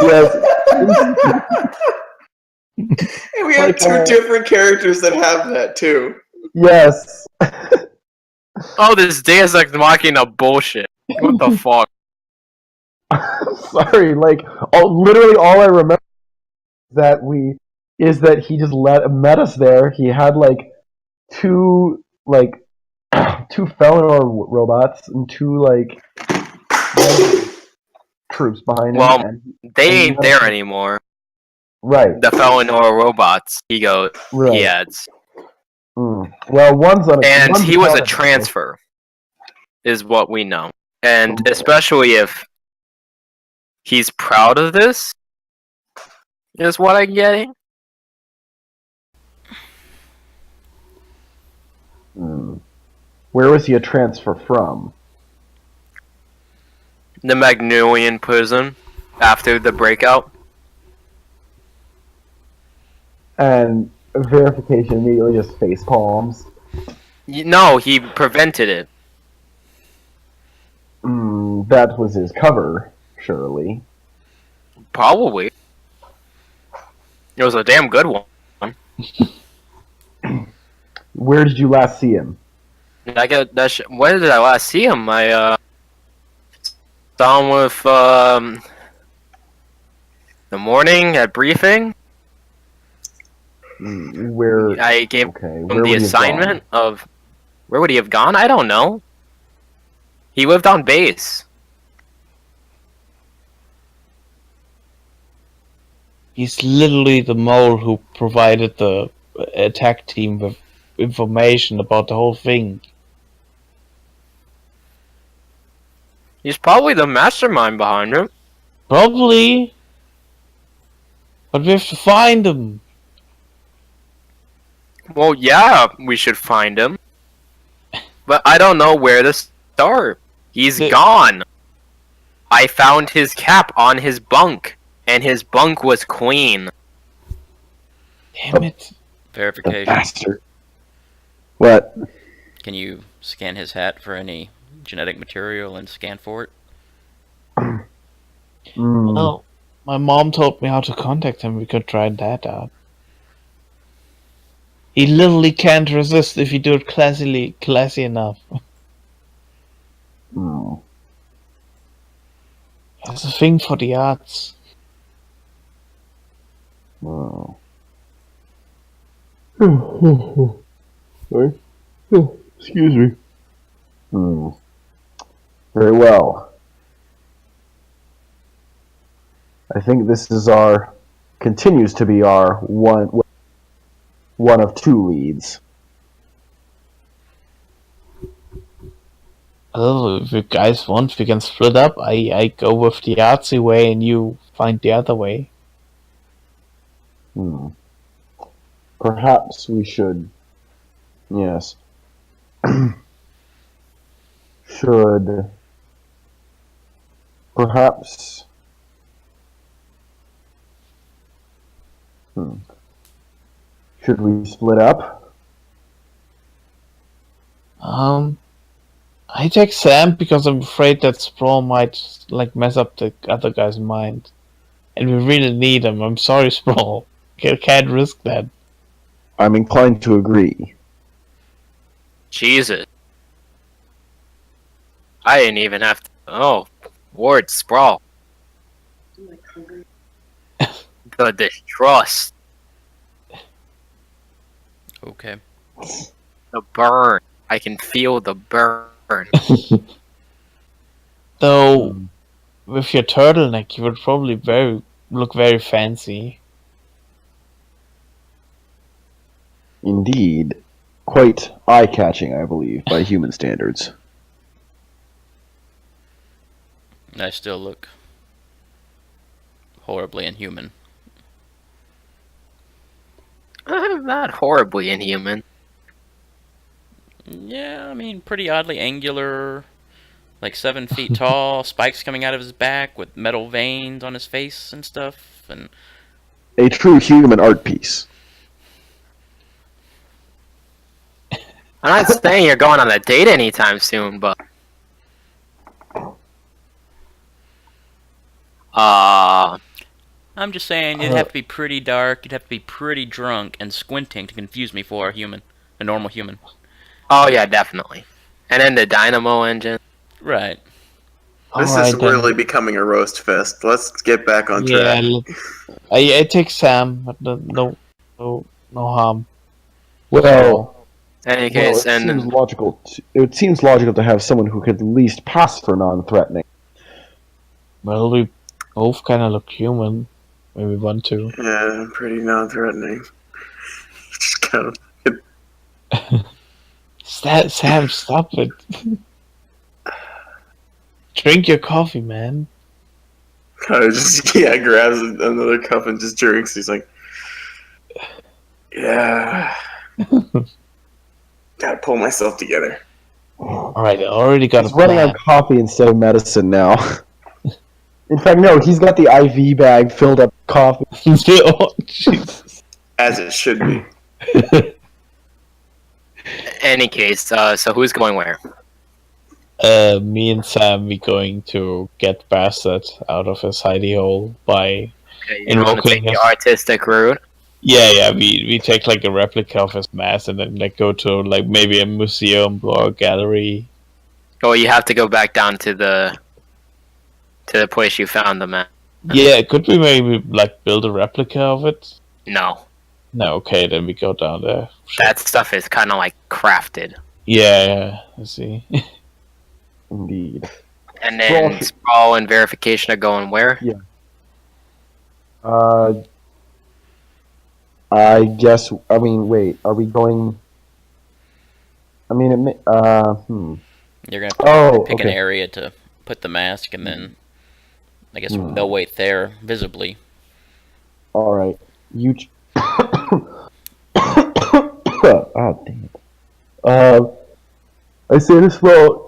Yes. And we have two different characters that have that too. Yes. Oh, this Deus Ex Machina bullshit. What the fuck? Sorry, like literally all I remember is that he just met us there. He had like two Felonor robots and two troops behind him. Well, they ain't there anymore. Right. The Felonor robots. He adds. Well, one's on and he was a transfer, is what we know. And especially if he's proud of this, is what I'm getting. Where was he a transfer from? The Magnolian prison after the breakout. And verification immediately just face palms. No, he prevented it. That was his cover, surely. Probably. It was a damn good one. Where did you last see him? Where did I last see him? Down with the morning at briefing. Where? I gave Okay. him Where the would he have gone? assignment of where would he have gone? I don't know. He lived on base. He's literally the mole who provided the attack team with information about the whole thing. He's probably the mastermind behind it. Probably. But we have to find him. Well, yeah, we should find him. But I don't know where to start. He's gone. I found his cap on his bunk, and his bunk was clean. Damn it. The Verification. bastard. What? Can you scan his hat for any genetic material and scan for it? Well, my mom told me how to contact him. We could try that out. He literally can't resist if you do it classy enough. Hmm. That's a thing for the arts. Wow. Sorry. Excuse me. Very well. I think this is continues to be our one of two leads. Well, if you guys want, we can split up. I go with the artsy way and you find the other way. Perhaps we should. Yes. Should. Perhaps. Should we split up? I take Sam because I'm afraid that Sprawl might mess up the other guy's mind. And we really need him. I'm sorry, Sprawl. Can't risk that. I'm inclined to agree. Jesus. I didn't even have to. Oh, Ward Sprawl. The distrust. Okay. The burn. I can feel the burn. Though, with your turtleneck, you would probably look very fancy. Indeed. Quite eye-catching, I believe, by human standards. I still look horribly inhuman. Not horribly inhuman. Yeah, I mean, pretty oddly angular, like 7 feet tall, spikes coming out of his back with metal veins on his face and stuff, and A true human art piece. I'm not saying you're going on a date anytime soon, but I'm just saying it'd have to be pretty dark, you'd have to be pretty drunk and squinting to confuse me for a normal human. oh yeah, definitely. And then the dynamo engine. Right. This Alright, is then. really becoming a roast fest. Let's get back on Yeah, track. I take Sam, but no harm. Well, In any case, it seems logical. It seems logical to have someone who could at least pass for non-threatening. Well, we both kind of look human when we want to. Yeah, pretty non-threatening. Just kind of. Sam, stop it. Drink your coffee, man. Kind of just grabs another cup and just drinks. He's like, yeah, gotta pull myself together. Alright, I already got He's a running plan. on coffee instead of medicine now. In fact, no, he's got the IV bag filled up with coffee. Oh, Jesus. As it should be. any case, so who's going where? Me and Sam, we going to get Bastion out of his hidey hole by... Okay, you want to take Invoking the his- artistic route? Yeah, we take a replica of his mask and then go to maybe a museum or a gallery. Oh, you have to go back down to the to the place you found them at. Yeah, could we maybe like build a replica of it? No, No, okay, then we go down there. Sure. that stuff is kind of like crafted. Yeah, I see. Indeed. And then Sprawl and verification are going where? I guess. I mean, wait. Are we going? I mean, You're gonna pick an okay. area to put the mask, and then I guess they'll wait there visibly. All right. You. Damn it. I say this well.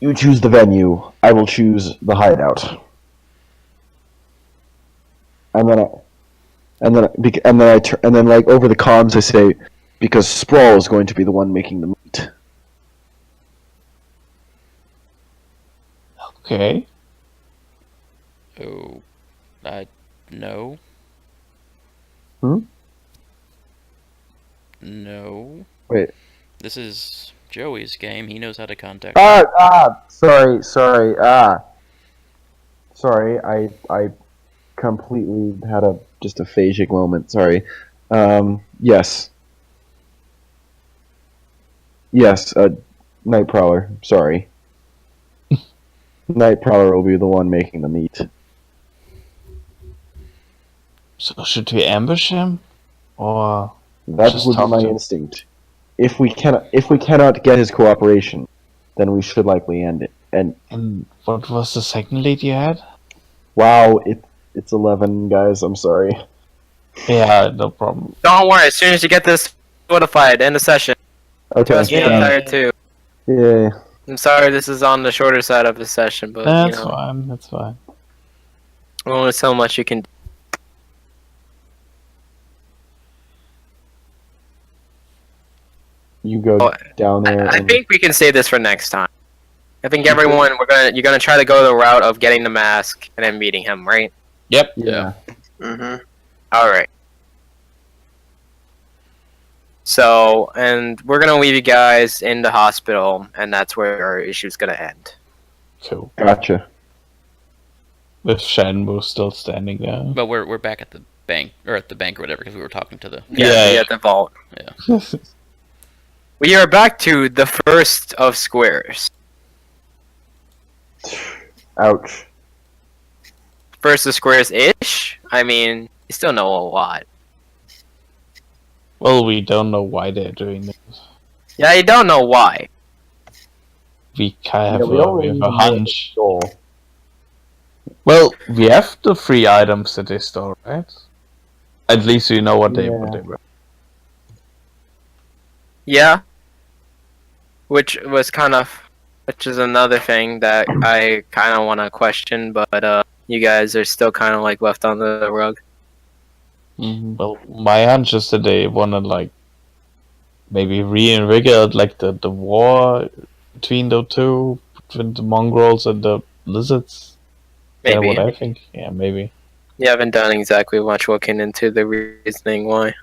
You choose the venue. I will choose the hideout. And then like over the comms I say, because Sprawl is going to be the one making the meat. Okay. Oh, no. Hmm? No. Wait. This is Joey's game. He knows how to contact. Sorry. Sorry, I completely had just a phagic moment. Sorry. Yes. Yes, Night Prowler. Sorry. Night Prowler will be the one making the meat. So should we ambush him, or That Just would be talk my to him. instinct. If we cannot get his cooperation, then we should likely end it. And and what was the second lead you had? wow, it's 11 guys. I'm sorry. Yeah, no problem. Don't worry. As soon as you get this notified, end the session. Okay. Trust me, I'm tired too. Yeah. I'm sorry this is on the shorter side of the session, but That's you know, fine. That's fine. only so much you can do. You go Oh, down there. I and- think we can save this for next time. I think everyone, you're gonna try to go the route of getting the mask and then meeting him, right? Yep. Yeah. Mm-hmm. All right. So, and we're gonna leave you guys in the hospital, and that's where our issue's gonna end. Cool. Gotcha. With Shenmue still standing there. But we're back at the bank or whatever because we were talking to the. Yeah. at the vault. Yeah. We are back to the first of squares. Ouch. First of squares-ish. I mean, you still know a lot. Well, we don't know why they're doing this. Yeah, you don't know why. We kind Yeah, of we have, already we have know a hunch. Goal. Well, we have the 3 items that they stole, right? At least we know what they were. Yeah. Which is another thing that I kind of want to question, but you guys are still kind of like left on the rug. Well, my hunch is that they want to like maybe reinvigorate like the war between the two, between the mongrels and the lizards. That's Maybe. what I think. Yeah, maybe. You haven't done exactly much looking into the reasoning why.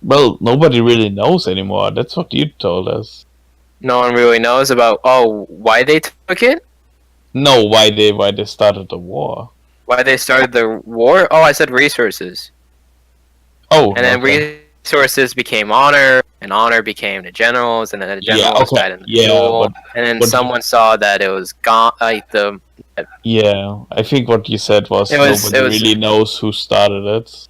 Well, nobody really knows anymore. That's what you told us. No one really knows about why they took it, No, why they started the war. why they started the war. Oh, I said resources, Oh, and then okay. resources became honor, and honor became the generals, and then the generals died in the duel, and then but- someone saw that it was gone. Like Yeah, I think what you said was, It was- nobody really knows who started it.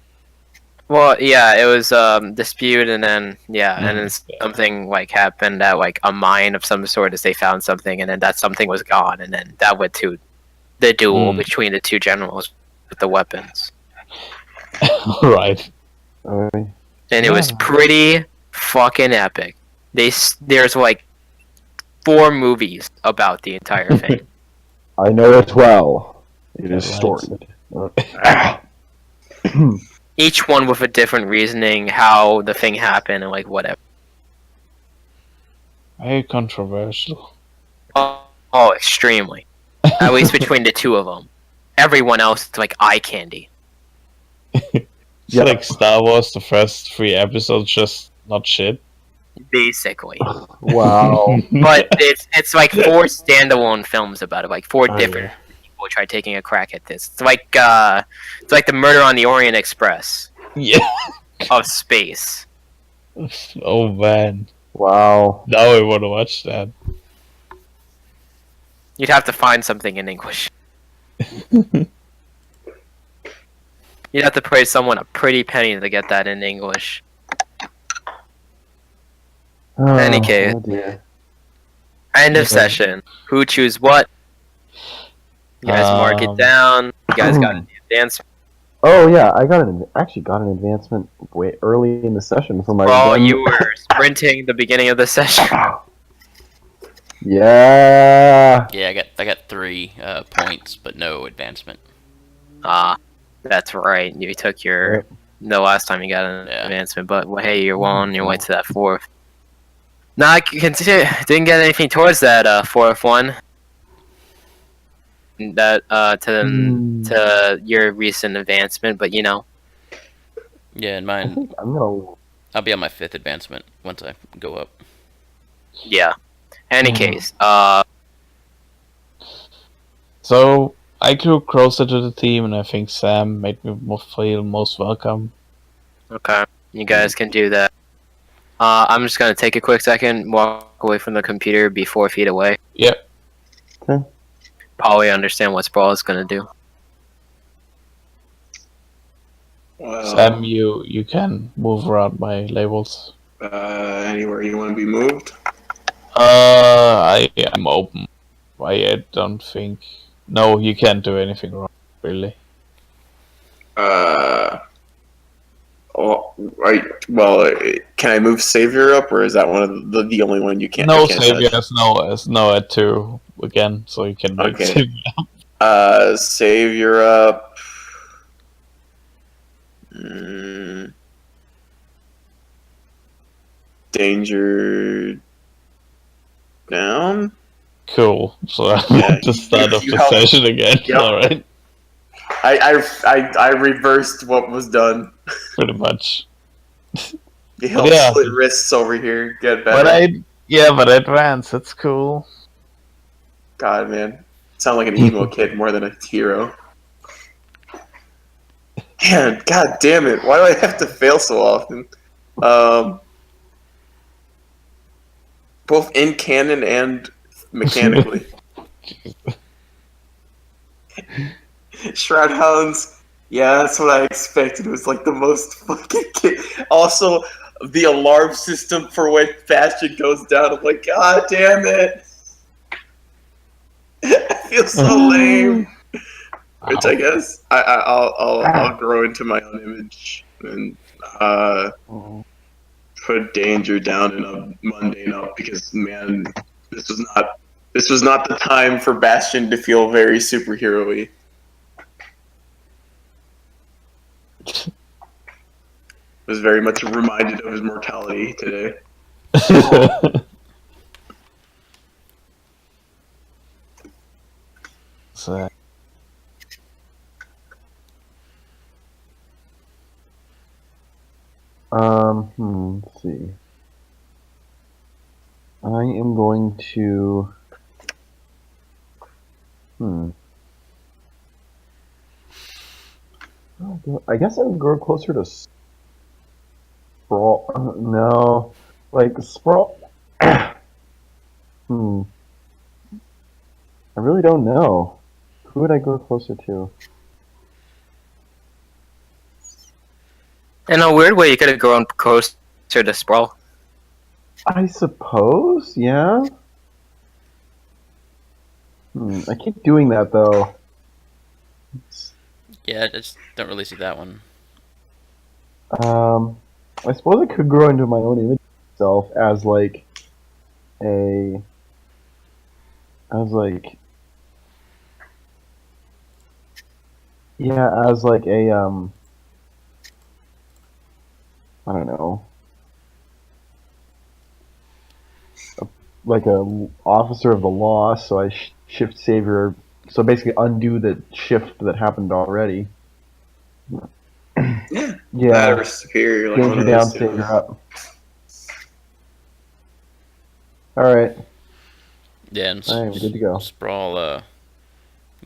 Well, yeah, it was dispute, and then and then Yeah. something like happened at like a mine of some sort as they found something, and then that something was gone, and then that went to the duel between the two generals with the weapons, Right. Alright. and it was Yeah. pretty fucking epic. There's like 4 movies about the entire thing. I know it well. It is Right. storied. Each one with a different reasoning how the thing happened and like whatever. Very controversial. Oh, extremely. At least between the two of them. Everyone else is like eye candy. It's Yeah. like Star Wars, the first 3 episodes just not shit. Basically. Wow. But it's like 4 standalone films about it, like 4 different will try taking a crack at this. It's like the Murder on the Orient Express Yeah. of space. Oh man. Wow. Now I want to watch that. You'd have to find something in English. You'd have to pay someone a pretty penny to get that in English. Any case. Oh dear. End of Yeah. session. Who choose what? You guys mark it down. You guys got an advance. Oh yeah, I actually got an advancement way early in the session for my. Oh, gun. you were sprinting the beginning of the session. Yeah. Yeah, I got 3 points, but no advancement. That's right. You took your. Yep. No, last time you got an Yeah. advancement, but well, hey, you're on your way to that 4th. No, I didn't get anything towards that 4th one. That to your recent advancement, but you know. Yeah, and I mine, think I'm gonna. I'll be on my 5th advancement once I go up. Yeah. Any case, So I grew closer to the team, and I think Sam made me feel most welcome. okay, you guys can do that. I'm just gonna take a quick second, walk away from the computer, be 4 feet away. Yep. Probably understand what Sprawl is gonna do. Sam, you can move around my labels. Anywhere you want to be moved. I am open. I don't think. No, you can't do anything wrong, really. Can I move Savior up, or is that one of the only one you can't? No you can't Savior touch? has no at 2 again, so you can make Okay. Savior. Savior up. Danger down. Cool. So I'm Yeah, at the start of you the help- session again. Yep. Alright, I reversed what was done. pretty much. You helped Yeah. slit wrists over here. Get better. But I advance. It's cool. God, man, sound like an emo kid more than a hero. Man, god damn it! Why do I have to fail so often? Both in canon and mechanically. Shroud Hounds. Yeah, that's what I expected. It was like the most fucking. Also, the alarm system for when Bastion goes down. I'm like, god damn it! I feel so lame. Which I guess I'll grow into my own image and put Danger down and a Mundane up, because man, this was not the time for Bastion to feel very superhero-y. Was very much reminded of his mortality today. So, Let's see. I am going to. I guess I would grow closer to Sprawl. No, like Sprawl. I really don't know. Who would I grow closer to? In a weird way, you could have grown closer to Sprawl. I suppose, yeah. I keep doing that though. Yeah, I just don't really see that one. I suppose I could grow into my own image itself as like a as like a I don't know, like a officer of the law. So I shift Savior. So basically, undo the shift that happened already. Yeah. Yeah. That or superior. Like one Danger of down, those two. Savior up. All right. Yeah, and All right, we're good to go. Sprawl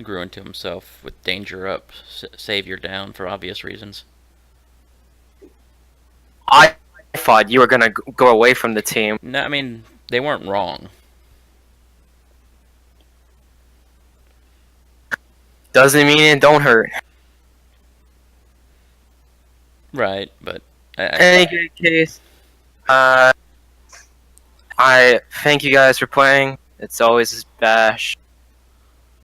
grew into himself with danger up, savior down for obvious reasons. I thought you were gonna go away from the team. No, I mean, they weren't wrong. Doesn't mean it don't hurt. Right, but In any case, I thank you guys for playing. It's always a bash.